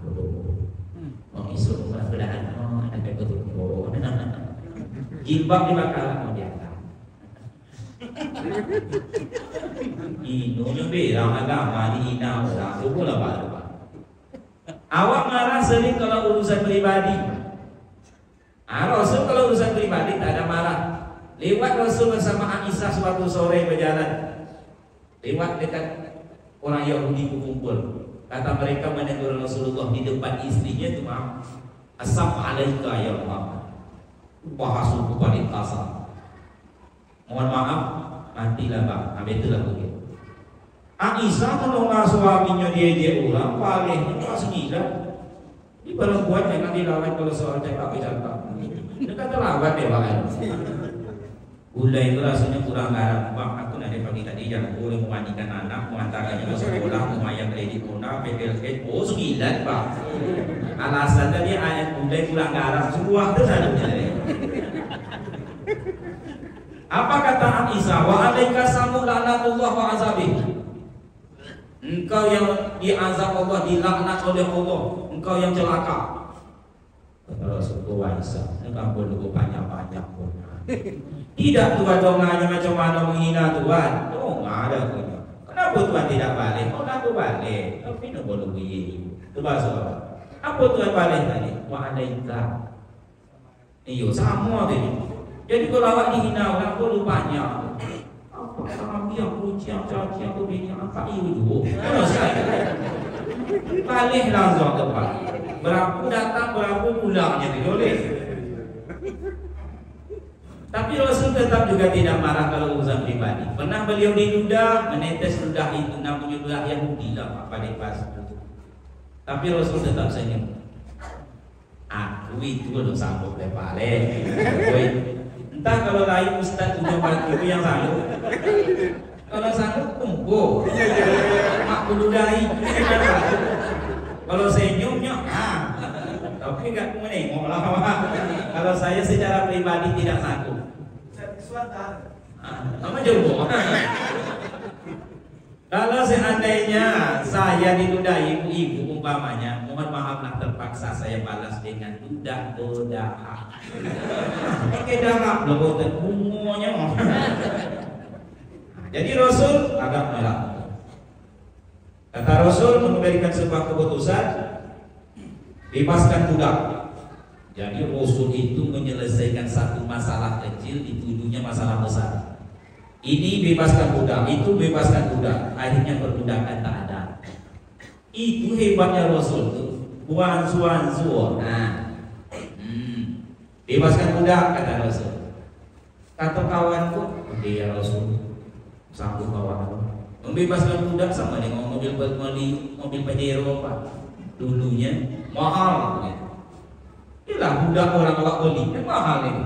mau isu mudah-mudahan ada betul. Jilbab dibakar, mau diangkat. Inu bilang agama dihina orang itu pula pak. Awak marah sering kalau urusan pribadi. Rasul kalau urusan pribadi tak ada marah. Lewat Rasul bersama Aisyah suatu sore berjalan, lewat dekat orang Yahudi kumpul. Kata mereka menegur Rasulullah di depan istrinya itu, "Assalamualaikum ya Muhammad." Bahas hukum paling kasar. Mohon maaf, matilah bang. Habis itulah begitu. Aisyah menolak suaminya dia ulang, palingnya pas gila. Ini perempuan jangan dilawan kalau soal cakap bicara. Ini kata lawan ya bang. Gula itu rasanya kurang garam bang. Aku nanti pagi tadi jangan boleh memandikan anak, mengantarkannya ke sekolah, memayang kredit Mona, PPLK. Oh 9 bang. Alasan tadi ayat gula kurang garam. Semua itu saja. Apa kata Aisyah? "Wa alaika samu laknatullah wa azabih." Engkau yang diazab Allah, dilaknat oleh Allah, engkau yang celaka. Kata Rasulullah, Aisyah, enggak perlu banyak-banyak pun. Tidak Tuhan donganya macam mana menghina Tuhan. Oh, enggak ada punya. Kenapa Tuhan tidak balik? Oh, aku balik. Tapi enggak boleh begini. Itu bahasa apa? Apa Tuhan balik tadi? Wa alaika. Iyo, sama tadi. Jadi kalau awak dihina orang pun lupanya apa kami yang kucing, cacing, kubing apa itu? Kalau saya balik langsung tepat. Berapa datang, berapa pulangnya boleh. Tapi Rasul tetap juga tidak marah kalau urusan pribadi. Pernah beliau diludah, menetes ludah itu, namanya ludah Yahudi lah pada pas itu. Tapi Rasul tetap senyum. Aku itu belum sanggup balik. Entah kalau lain Ustaz Ujabat itu yang sanggup. Kalau sanggup tunggu. Mak ludahi. Kalau senyumnya, tapi enggak menengok lah. Kalau saya secara pribadi tidak sanggup. Apa jauh? Kalau seandainya saya diludahi ibu umpamanya, mohon maaflah terpaksa saya balas dengan ludah doa. Pakai darah, logo bungonya. Jadi Rasul agak merah. Kata Rasul memberikan sebuah keputusan, bebaskan budak. Jadi Rasul itu menyelesaikan satu masalah kecil, dituduhnya masalah besar. Ini bebaskan budak, itu bebaskan budak. Akhirnya perbudakan tak ada. Itu hebatnya Rasul itu. Buan suan suan. Bebaskan budak kata Rasul. Kata kawanku, dia Rasul sanggup kawan. Membebaskan budak sama dengan mobil Pajero pak. Dulunya mahal. Inilah budak orang awak beli, mahal itu.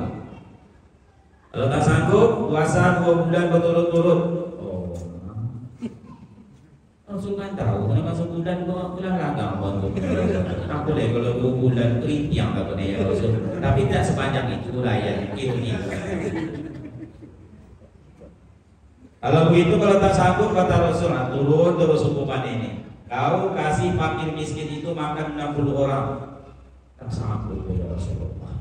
Kalau tak sanggup, puasa 2 bulan berturut-turut. Oh, Rasul kan tahu, karena masuk bulan bulan ragam untuk tak boleh kalau 2 bulan kerintiang tak boleh ya Rasul. Tapi tidak sepanjang itu urayan itu dia. Kalau begitu kalau tak sanggup kata Rasul, turun terus hukuman ini. Kau kasih fakir miskin itu makan 60 orang. Tak sanggup ya Rasulullah.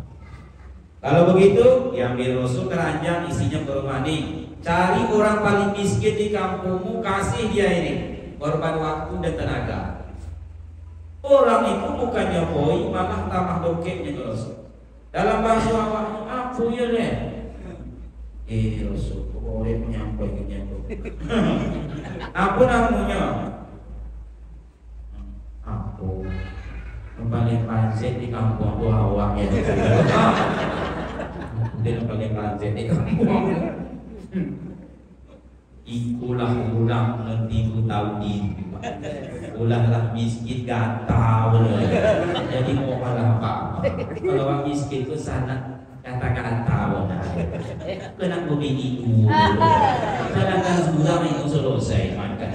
Kalau begitu, diambil Rasul keranjang isinya kurma nih. Cari orang paling miskin di kampungmu, kasih dia ini. Korban waktu dan tenaga. Orang itu bukannya boy, malah tambah dokeknya ke Rasul. Dalam bahasa awaknya, apa ya deh? Rasul, boleh menyampaikannya tuh. Apa namanya? Aku paling panjang di kampung tuh awaknya. Dia paling panjang di kampung. Ikulah ulang nanti ku tahu diri. Ulahlah miskin gak tahu. Jadi mau kalah apa? Kalau orang miskin itu sana kata-kata tahu. Kena begini dulu. Kadang-kadang sudah itu selesai makan.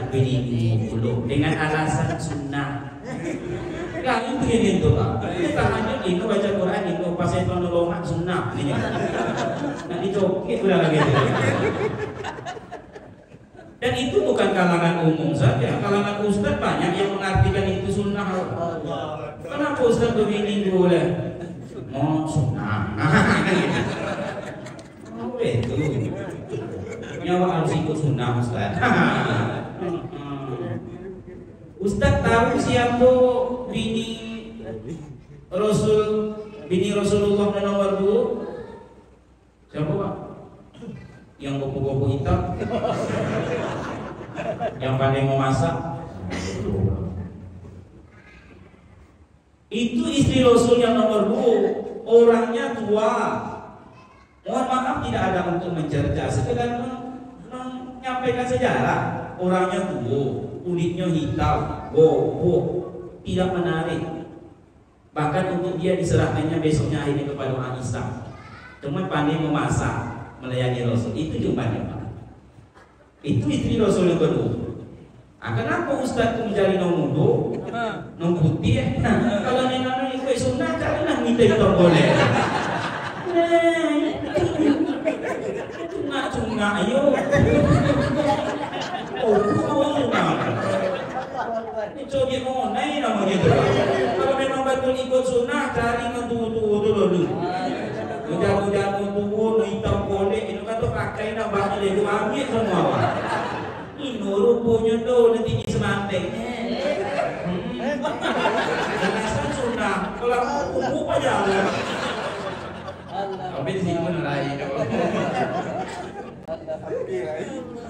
Begini dulu dengan alasan sunnah. Kali begini tuh Pak. Kita hanya itu baca Quran itu pas itu nolongan sunnah. Nanti cokit udah lagi. Dan itu bukan kalangan umum saja, kalangan ustaz banyak yang mengartikan itu sunnah. Kenapa ustaz begini boleh? Mau sunnah. Oh itu. Nyawa harus ikut sunnah ustaz. Ustaz tahu siapa bini Rasulullah nomor 2? Siapa Pak? Yang kupu-kupu hitam, yang pandai memasak. Itu istri Rasul yang nomor 2. Orangnya tua. Mohon maaf tidak ada untuk mencerca, sekedar menyampaikan sejarah. Orangnya tua, kulitnya hitam, gobok, tidak menarik. Bahkan untuk dia diserahkannya besoknya ini kepada Aisyah. Cuma pandai memasak, melayani Rasul. Itu jumlahnya Pak. Itu istri Rasul yang kedua. Kenapa Ustaz itu menjadi nomor 2? Nomor putih ya? Kalau nenek ikut sunnah, carilah minta itu boleh. Cunga ayo. Ini coba mau naik namanya itu. Kalau memang betul ikut sunnah, cari ngetu-tu dulu. Hujan-hujan turun, hitam boleh, itu kan tuh pakai nambahnya lego ambil semua. Ini rupanya tuh nanti di semantek. Alasan sunnah, kalau umum aja lah. Tapi di sini pun lain.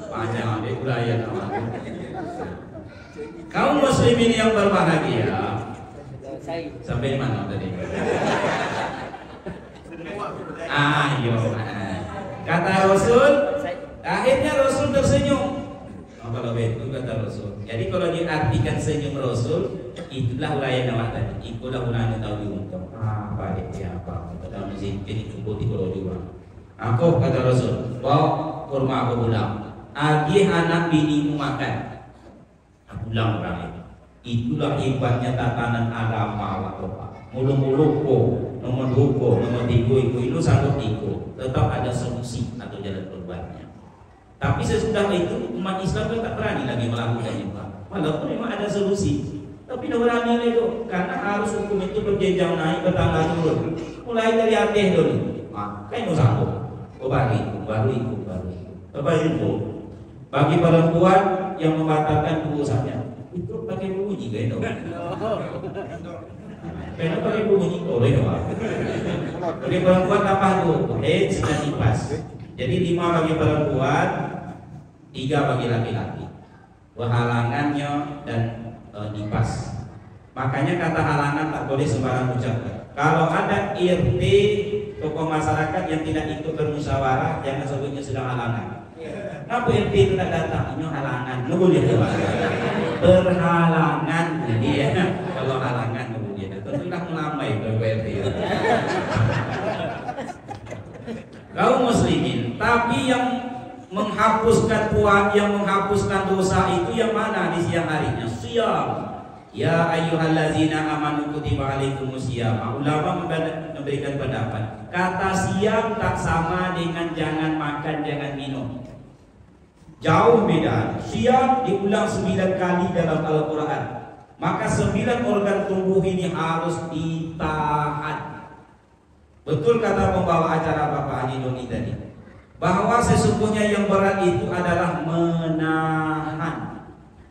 Banyak ada budaya namanya. Kaum muslimin yang berbahagia. Sampai mana tadi? Ayo, kata Rasul, akhirnya Rasul tersenyum. Kalau begitu kata Rasul. Jadi kalau diartikan senyum Rasul, itulah ulayan awak tadi. Itulah ulayan tahu diuntung. Apa dia apa? Dalam masjid ini cukup di Pulau Jawa. Aku kata Rasul, bawa kurma aku pulang. Agih anak binimu makan. Aku pulang orang itu. Itulah hebatnya tatanan agama waktu Pak. Mulu-mulu nomor 2, nomor 3 itu sanggup ikut, tetap ada solusi atau jalan keluarnya. Tapi sesudah itu umat Islam tak berani lagi melakukannya Pak. Walaupun memang ada solusi, tapi tidak berani itu karena harus hukum itu berjenjang naik bertambah turun. Mulai dari Aceh dulu, kan itu sanggup. Baru ikut. Apa itu? Bagi perempuan yang membatalkan puasannya, itu pakai bunyi kan itu. Karena pakai bunyi oleh doang. Bagi perempuan tambah 2, AIDS dan nifas. Jadi 5 bagi perempuan, 3 bagi laki-laki. Halangannya dan nifas. Makanya kata halangan tak boleh sembarang ucapkan. Kalau ada RT tokoh masyarakat yang tidak ikut bermusyawarah, jangan sebutnya sedang halangan. Kenapa RT itu tidak datang? Ini halangan. Boleh berhalangan. Jadi ya, kalau halangan tentulah melambai PWT. Kaum muslimin, tapi yang menghapuskan yang menghapuskan dosa itu yang mana di siang harinya? Siyam. Ya ayyuhallazina amanu kutiba alaikumusiyam. Ulama memberikan pendapat. Kata siam tak sama dengan jangan makan, jangan minum. Jauh beda. Siam diulang 9 kali dalam Al-Quran. Maka 9 organ tubuh ini harus ditahan. Betul kata pembawa acara Bapak Haji Doni tadi, bahwa sesungguhnya yang berat itu adalah menahan.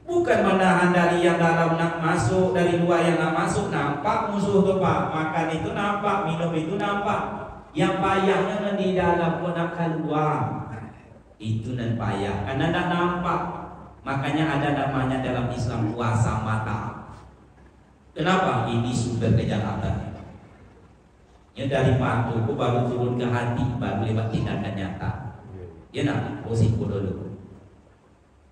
Bukan menahan dari yang dalam nak masuk, dari luar yang nak masuk. Nampak musuh tu Pak, makan itu nampak, minum itu nampak. Yang payahnya di dalam pun nak keluar. Itu dan payah karena tidak nampak. Makanya ada namanya dalam Islam puasa mata. Kenapa? Ini sumber kejahatan. Ya dari mata itu baru turun ke hati, baru lewat tindakan nyata. Ya nak posisi dulu.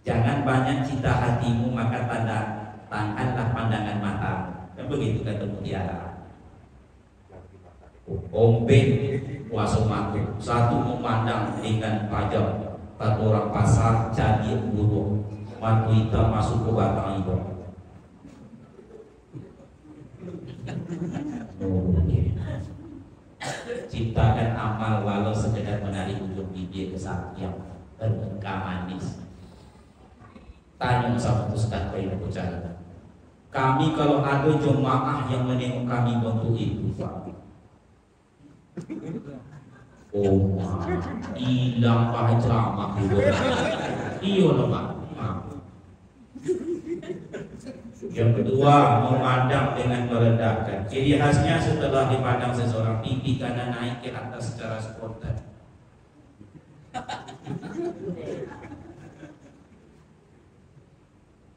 Jangan banyak cita hatimu, maka tahanlah pandangan mata. Kan begitu kata Mutiara. Ombeng puasa mata. Satu memandang dengan pajak. Satu orang pasar jadi buruk, matu hitam masuk ke batang itu. Ciptakan amal walau sekedar menarik ujung bibir kesaktian berengkah manis. Tanya sama Ustaz Bayu Pucara. Kami kalau ada jemaah yang menengok kami bentuk itu, Pak. Oh, hilang pakai ceramah dulu. Iyo loh Pak. Yang kedua, memandang dengan merendahkan. Ciri khasnya setelah dipandang seseorang, pipi kanan naik ke atas secara spontan.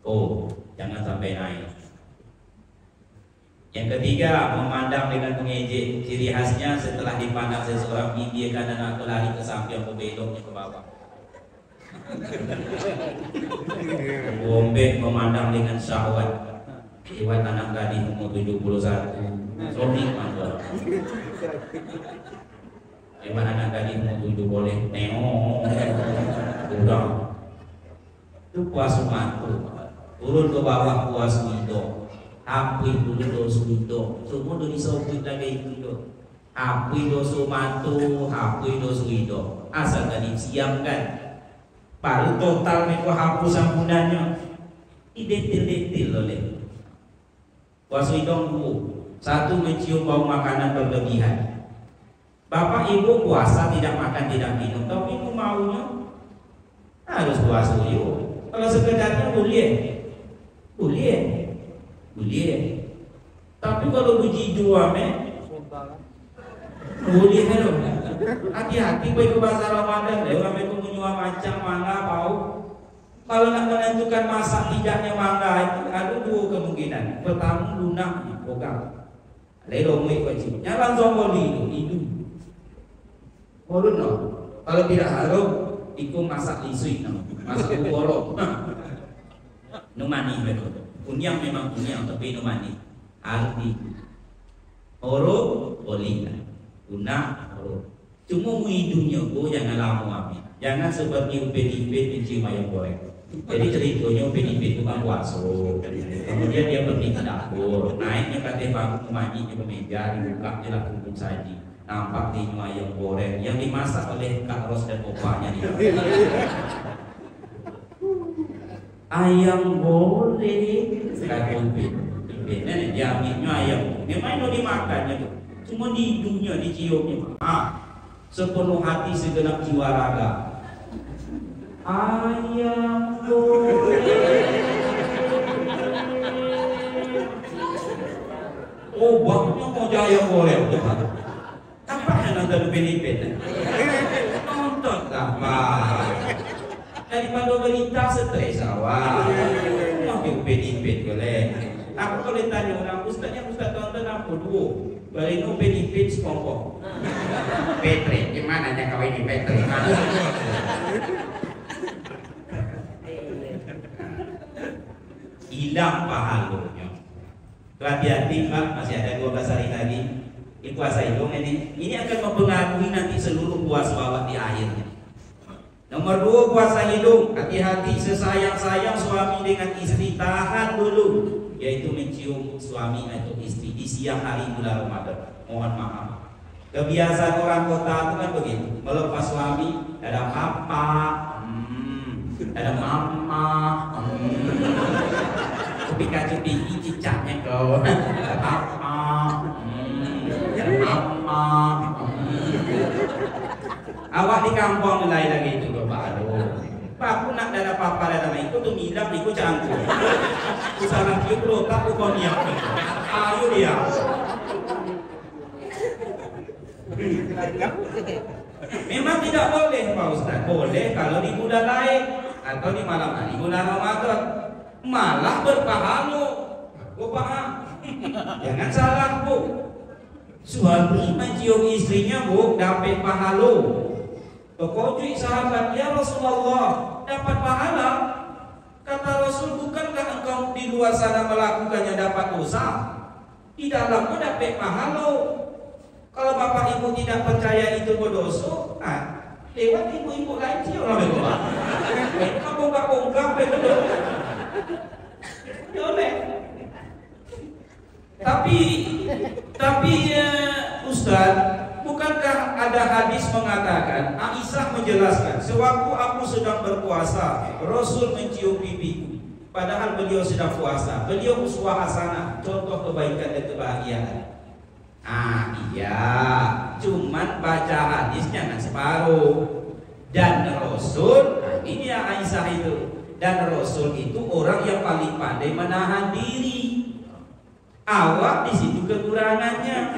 Oh, jangan sampai naik. Yang ketiga, memandang dengan mengejek. Ciri khasnya setelah dipandang seseorang, pipi kanan aku lari ke samping, aku beloknya ke bawah. Gombek memandang dengan syahwat. Lewat anak gadis umur 71, sonik mandor. Lewat anak gadis umur 7 boleh neong, udah. Itu puasa mantu. Turun ke bawah puasa itu. Ampun dulu dosa itu. Semua udah disebut lagi itu. Ampun dosa mantu, ampun dosa itu. Asal tadi siapkan. Baru total mereka hapus ampunannya. Idetil-detil oleh. Puasa hidung dulu. Satu, mencium bau makanan berlebihan. Bapak ibu puasa tidak makan tidak minum, tapi ibu maunya harus puasa yuk. Kalau sekedarnya boleh, tapi kalau uji dua boleh kan? Hati-hati baik ke pasar Ramadan deh, orang itu menyuap macam mangga bau. Kalau nak menentukan masak tidaknya mangga itu ada dua kemungkinan. Pertama lunak pegang. Lalu muik wajib. Nyala zomboli itu. Korun no. Kalau tidak harum, ikut masak lisui no. Masak ukorok. Numani betul. Kunyang memang kunyang tapi numani. Arti. Oro boleh. Lunak oro. Cuma muidunya go jangan lama amin. Jangan seperti upet-upet mencium ayam goreng. Jadi ceritanya upet-upet itu kan puasa. Kemudian dia pergi ke dapur, naiknya kata bangku mandi ke meja, dibuka dia lah kumpul saji. Nampak di ayam goreng yang dimasak oleh Kak Ros dan opanya dia. Ayam goreng, kata upet. Upet, jaminnya ayam. Memang itu dimakannya tuh. Cuma di hidungnya, diciumnya. Sepenuh hati segenap jiwa raga. Ayam goreng. Oh, baknya mau ayam goreng. Apa yang nonton Filipin? Nonton apa? Daripada berita stres awal. Mau Filipin boleh. Aku kalau tanya orang ustaznya ustaz tonton apa dulu? Balik nu Filipin sekompok. Petre, gimana aja kau ini Petre? Hilang pahalanya. Hati-hati Pak, masih ada 12 hari lagi. Puasa hidung ini akan mempengaruhi nanti seluruh puasa awak di akhirnya. Nomor 2, puasa hidung. Hati-hati, sesayang-sayang suami dengan istri, tahan dulu, yaitu mencium suami atau istri di siang hari bulan Ramadan. Mohon maaf, kebiasaan orang kota itu kan begitu, melepas suami, ada papa, ada mama, cupika-cupiki cicaknya kau, ada papa, ada mama. Awak di kampung nilai lagi itu Bapak. Aduh, Pak, aku nak ada apa-apa dalam itu tuh bilang ikut cangkul. Usaha kilo tak aku niat. Ayo dia. Memang tidak boleh Pak Ustaz. Boleh kalau di bulan lain atau di malam hari bulan Ramadan. Malah berpahala. Bu paham? Jangan salah Bu. Suami mencium istrinya Bu dapat pahala. Pokoknya sahabat, ya Rasulullah, dapat pahala. Kata Rasul, bukankah engkau di luar sana melakukannya dapat dosa? Di dalamnya dapat pahala. Kalau bapak ibu tidak percaya itu berdosa, lewat ibu-ibu lain sih orang berdua. Kamu bongkar betul. Boleh. Tapi Ustaz, bukankah ada hadis mengatakan, Aisyah menjelaskan, sewaktu aku sedang berpuasa, Rasul mencium pipiku, padahal beliau sedang puasa. Beliau uswah hasanah, contoh kebaikan dan kebahagiaan. Iya, cuman baca hadis jangan separuh. Dan Rasul, ini ya Aisyah itu, dan Rasul itu orang yang paling pandai menahan diri. Awak di situ kekurangannya.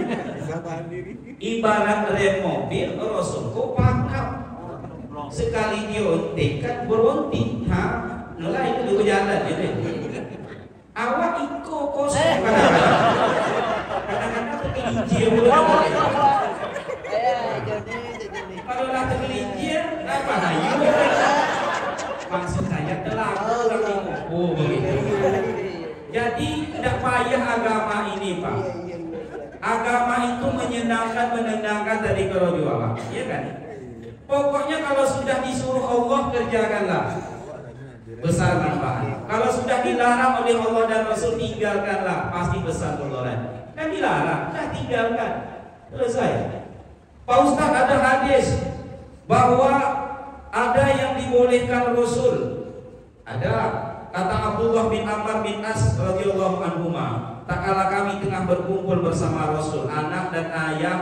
Ibarat rem mobil, Rasul kok pakap. Sekali diontekan berhenti, nolak itu dua jalan gitu. Awak ikut kosong kadang-kadang tergelincir. Kalau lah tergelincir, apa hayu? Maksud saya telaku tapi ngopo begitu. Jadi tidak payah agama ini Pak. Agama itu menenangkan tadi kalau jual, ya kan? Pokoknya kalau sudah disuruh Allah kerjakanlah, besar manfaat. Kalau sudah dilarang oleh Allah dan Rasul tinggalkanlah, pasti besar kemudaran. Kan dilarang, dah tinggalkan, selesai. Pak Ustaz, ada hadis bahwa ada yang dibolehkan Rasul. Ada. Kata Abdullah bin Amr bin As radhiyallahu anhuma, tak kala kami tengah berkumpul bersama Rasul, anak dan ayah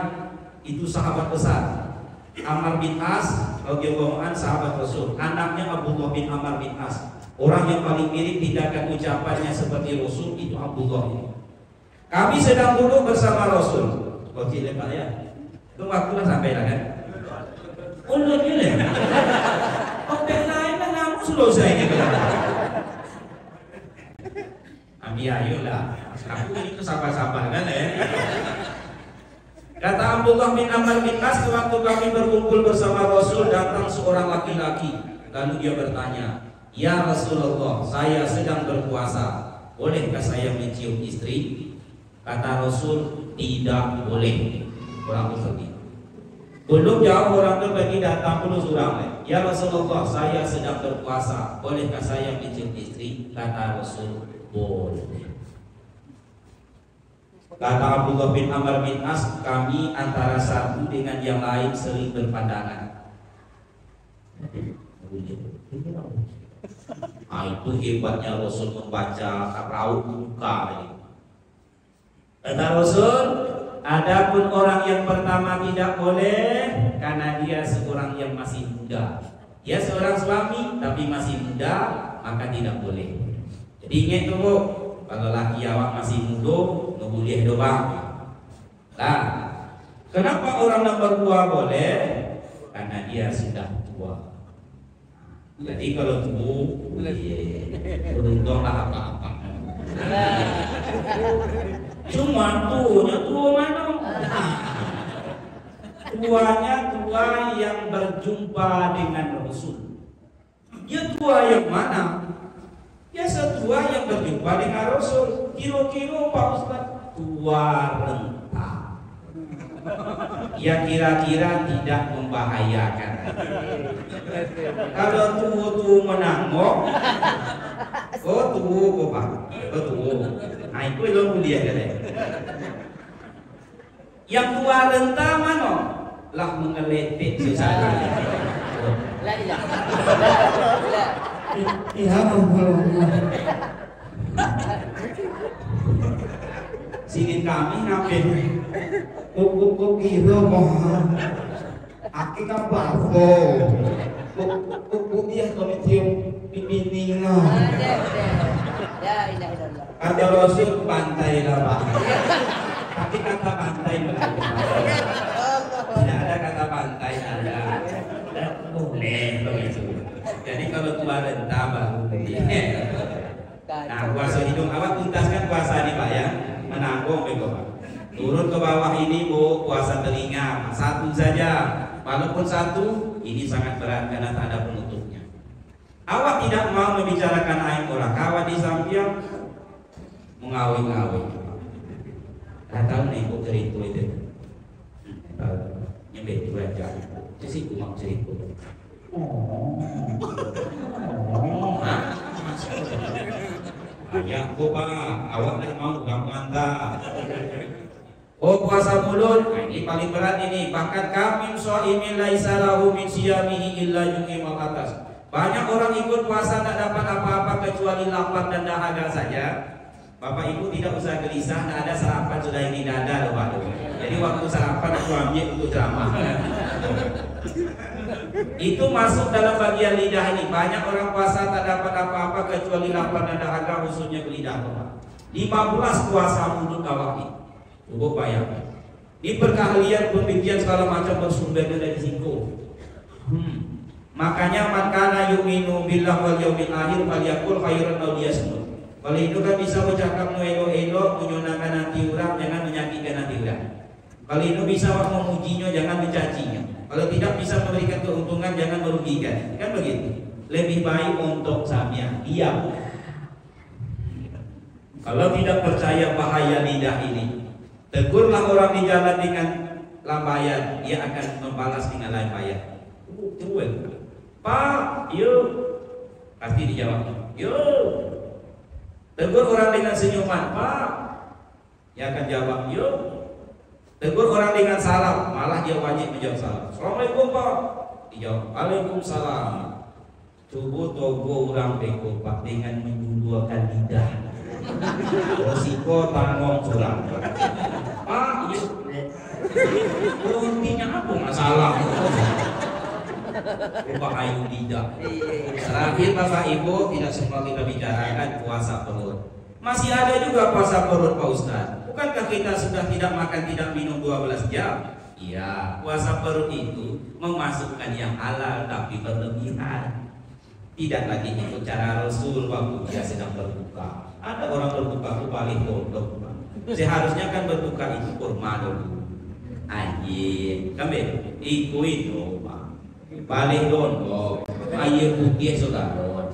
itu sahabat besar. Amr bin As radhiyallahu an sahabat Rasul, anaknya Abdullah bin Amr bin As. Orang yang paling mirip tindakan ucapannya seperti Rasul itu Abdullah ini. Kami sedang duduk bersama Rasul. Kau tidak Pak ya? Itu waktunya sampai lah kan? Undur ini. Hotel lain kan kamu selesai ini kan? Ayolah, aku itu sabar-sabar kan ya. Kata Abdullah bin Amr bin As, waktu kami berkumpul bersama Rasul, datang seorang laki-laki. Lalu dia bertanya, ya Rasulullah, saya sedang berpuasa, bolehkah saya mencium istri? Kata Rasul, tidak boleh. Orang itu pergi. Belum jauh orang itu pergi, datang puluh surang. Ya Rasulullah, saya sedang berpuasa, bolehkah saya mencium istri? Kata Rasul, boleh. Kata Abdullah bin Amr bin As, kami antara satu dengan yang lain sering berpandangan. Itu hebatnya Rasul membaca raut muka ini. Kata Rasul, adapun orang yang pertama tidak boleh karena dia seorang yang masih muda. Dia seorang suami tapi masih muda, maka tidak boleh. Jadi ingat dulu, kalau laki awak masih muda, nggak boleh doang. Nah, kenapa orang nomor 2 boleh? Karena dia sudah tua. Jadi kalau tua, beruntunglah apa-apa. Cuma tua mana? Tuanya tua yang berjumpa dengan Rasul. Dia tua yang mana? Ya setua yang berjumpa dengan Rasul. Kira-kira Pak Ustaz tua renta. Ya kira-kira tidak membahayakan. Kalau tuh menangok, oh tuh pak, oh tuh, nah itu lo kuliah kan? Yang tua renta mana? Lah mengeletik susah. Lah iya. Iya belum. Sini kami ngapain? Kok kira mah. Aki kan bafo. Kok dia kami cium pipinya. Ya ilah. Kata Rasul pantai lah pak. Tapi kata pantai bukan. Tidak ada kata pantai ada. Boleh begitu. Jadi kalau tua renta baru. Nah puasa hidung awak tuntaskan puasa ini pak ya. Menanggung bego pak. Turun ke bawah ini bu puasa telinga satu saja. Walaupun satu ini sangat berat karena tak ada penutupnya. Awak tidak mau membicarakan aib orang. Awak di samping mengawin-awin. Tak tahu nih kok cerita itu. Nyebet dua jam. Jadi aku mau cerita. Ayah aku pak, awak nak mau gampang tak? Oh puasa mulut, ini paling berat ini. Bahkan kami so'imin laisa lahu min siyamihi illa yuqimal atas. Banyak orang ikut puasa tak dapat apa-apa kecuali lapar dan dahaga saja. Bapak Ibu tidak usah gelisah, tidak ada sarapan sudah ini dada loh Pak. Jadi waktu sarapan aku ambil untuk ceramah. Itu masuk dalam bagian lidah ini. Banyak orang puasa tak dapat apa-apa kecuali lapar dan dahaga, khususnya ke lidah Pak. 15 puasa mulut awak ini. Coba bayangkan. Ini perkahlian pembicaraan segala macam bersumber dari situ. Makanya man kana yu'minu billah wal yaumil akhir falyaqul khairan aw liyasmut. Kalau itu kan bisa ucapkan elo-elo, menyenangkan hati orang, jangan menyakitkan hati orang. Kalau itu bisa memujinya, jangan mencacinya. Kalau tidak bisa memberikan keuntungan, jangan merugikan. Kan begitu. Lebih baik untuk samia diam. Kalau tidak percaya bahaya lidah ini, tegurlah orang di jalan dengan lambayan, dia akan membalas dengan lambayan. Cuel, Pak, yuk, pasti dijawab, yuk. Tegur orang dengan senyuman, Pak, dia akan jawab, yuk. Tegur orang dengan salam, malah dia wajib menjawab salam. Assalamualaikum Pak, dijawab, Waalaikumsalam. Coba togo orang bego Pak dengan menjulurkan lidah. Resiko tanggung curang. Pak, yuk. Intinya apa masalah? Bahaya lidah. Terakhir Bapak Ibu, tidak semua kita bicarakan puasa perut. Masih ada juga puasa perut Pak Ustaz. Bukankah kita sudah tidak makan tidak minum 12 jam? Iya, puasa perut itu memasukkan yang halal tapi berlebihan. Tidak lagi ikut cara Rasul waktu dia sedang berbuka. Ada orang berbuka itu paling goblok. Seharusnya kan berbuka itu kurma dulu. Anjing, kami itu Pak. Paling dono, air putih saudara,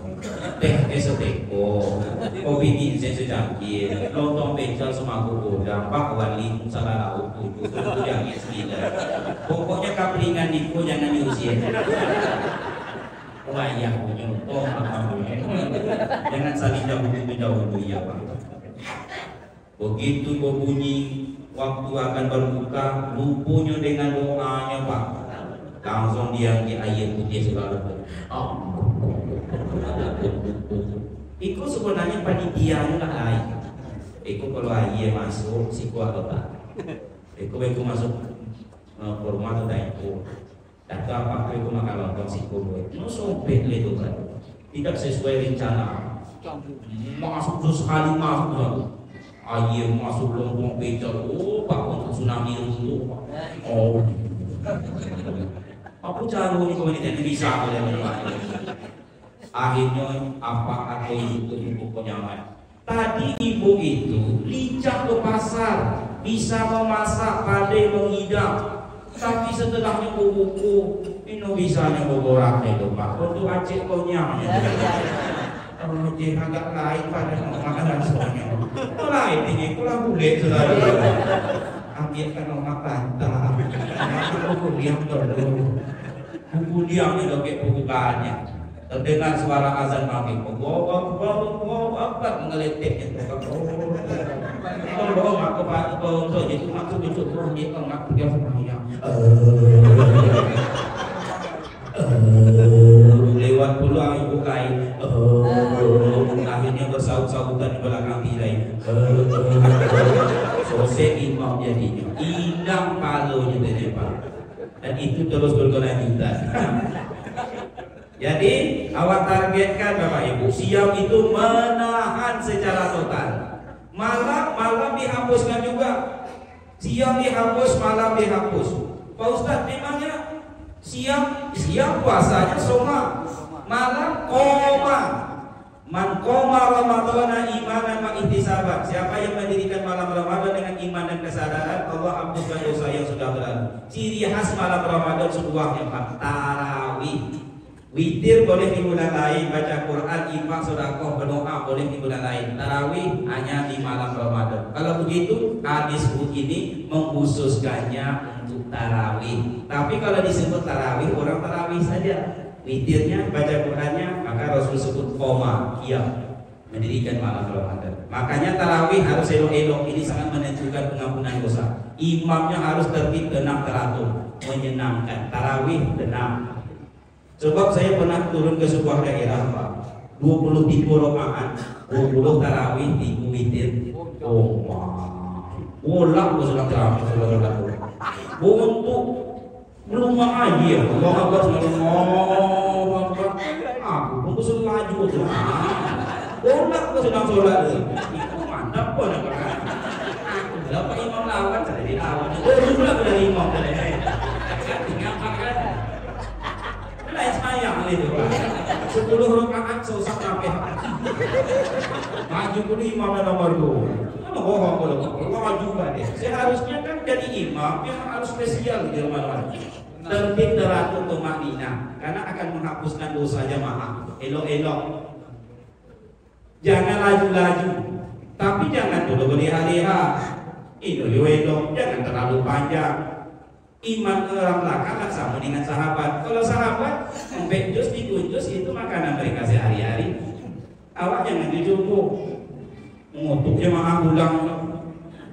teh esoteko, kopi ginseng secangkir, lontong becel semangkuk udang, bakwan limun salah lauk itu yang segila. Pokoknya kaplingan niku jangan diusir. Wayah nyontoh jangan saling dahulu ya Pak. Begitu berbunyi waktu akan berbuka, lupunya dengan doanya Pak. Langsung dia di air putih segala. Iku sebenarnya panitianya lah lain. Iku kalau air masuk, si kuat tak. Iku masuk ke rumah tu dah iku. Data apa iku makan lontong si kuat. No sobek le tu kan. Tidak sesuai rencana. Masuk terus sekali masuk tu. Air masuk lontong pecel. Oh, Pak untuk tsunami dulu. Oh. Aku cari kau ini bisa boleh menemani. Akhirnya apa aku itu penyaman. Tadi ibu itu lincah ke pasar, bisa memasak, pandai menghidang. Tapi setelahnya buku, ini bisanya boborak itu Pak. Untuk acik kau nyaman. Dia agak lain pada makanan semuanya. Lain ini, kulah bulet saudara. ambilkan omak bantah. Buku diam dulu. Buku diam itu kayak bukaannya. Terdengar suara azan maghrib. Allahu Akbar menggeletik itu. Kalau aku pak untuk itu masuk itu dia enggak dia semuanya. Lewat pulau ibu kain. Akhirnya bersaut-sautan di belakang tirai. Selesai imam jadinya. Indang palunya dari Pak. Dan itu terus berkelanjutan. Jadi awak targetkan Bapak Ibu, siam itu menahan secara total. Malam dihapuskan juga. Siam dihapus, malam dihapus. Pak Ustadz, memangnya siam puasanya soma, malam koma. Man qoma Ramadhana imanan wa ihtisaban. Siapa yang mendirikan malam Ramadan dengan iman dan kesadaran, Allah hapuskan dosa yang sudah berlalu. Ciri khas malam Ramadan sebuah yang tarawih. Witir boleh di bulan lain, baca Quran, infak, sedekah, berdoa boleh di bulan lain. Tarawih hanya di malam Ramadan. Kalau begitu, hadis ini mengkhususkannya untuk tarawih. Tapi kalau disebut tarawih, orang tarawih saja. Witirnya, baca Qurannya, maka Rasul sebut koma, mendirikan malam Ramadan. Makanya tarawih harus elok-elok. Ini sangat menentukan pengampunan dosa. Imamnya harus tertib, tenang, teratur, menyenangkan. Tarawih tenang. Sebab saya pernah turun ke sebuah daerah Pak, 23 rakaat, 20 tarawih, 3 witir. Oh, bolak sedang tarawih, untuk belum aja ya. Allah Akbar, Allah Akbar. Aku pun kesulitan laju tu. Bolak sedang solat. Itu mantap pun apa kan? Berapa imam lawan saya di lawan. Pula dari imam tadi. Lain sayang itu Pak. 10 rakaat susah sampai. Maju pun imam nomor 2. Mana bohong kalau maju deh. Seharusnya kan jadi imam yang harus spesial di rumah-rumah. Tertib, teratur, tumakninah, karena akan menghapuskan dosa jamaah. Elok-elok. Jangan laju-laju, tapi jangan dulu berleha-leha. Elok-elok, jangan terlalu panjang. Iman orang belakang sama dengan sahabat. Kalau sahabat sampai jus dikunjus itu makanan mereka sehari-hari. Awak jangan dijumpu. Untuk jemaah ulang.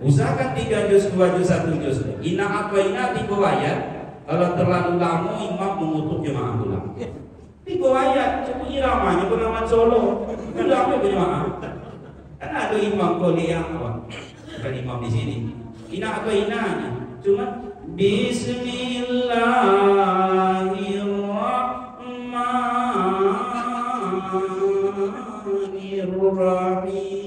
Usahakan 3 juz, 2 juz, 1 juz. Inna atwaina 3 ayat. Kalau terlalu lama imam mengutuk jemaah ulang. 3 ayat, cukup iramanya pengaman Solo. Udah apa jemaah? Kan ada imam Korea apa? Bukan imam di sini. Inna atwaina cuma Bismillahirrahmanirrahim.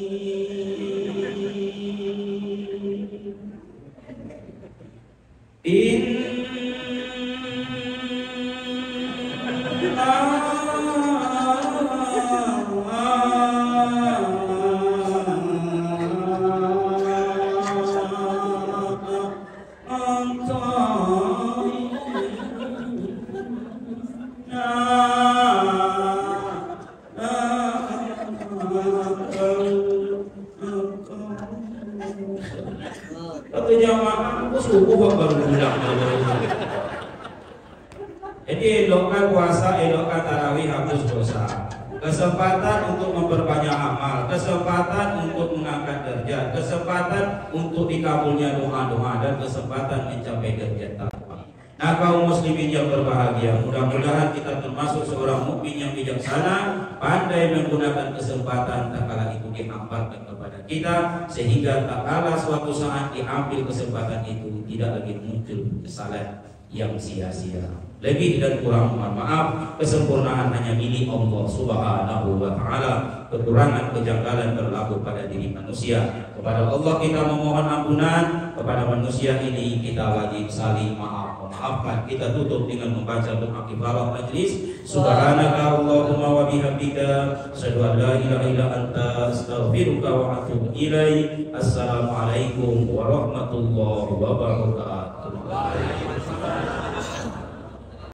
Jadi elokkan puasa, elokkan tarawih, hapus dosa. Kesempatan untuk memperbanyak amal, kesempatan untuk mengangkat derajat, kesempatan untuk dikabulnya doa-doa, dan kesempatan mencapai derajat takwa. Nah, kaum muslimin yang berbahagia, mudah-mudahan kita termasuk seorang mukmin yang bijaksana, pandai menggunakan kesempatan tak kala itu dihamparkan kepada kita, sehingga tak kala suatu saat diambil kesempatan itu tidak lagi muncul kesalahan yang sia-sia. Lebih dan kurang mohon maaf, kesempurnaan hanya milik Allah Subhanahu wa taala. Kekurangan, kejanggalan berlaku pada diri manusia. Kepada Allah kita memohon ampunan, kepada manusia ini kita wajib saling memaafkan. Kita tutup dengan membaca doa kifarah majlis. Subhanaka Allahumma wa bihamdika, asyhadu an la ilaha illa anta, astaghfiruka wa atubu ilaik. Assalamualaikum warahmatullahi wabarakatuh.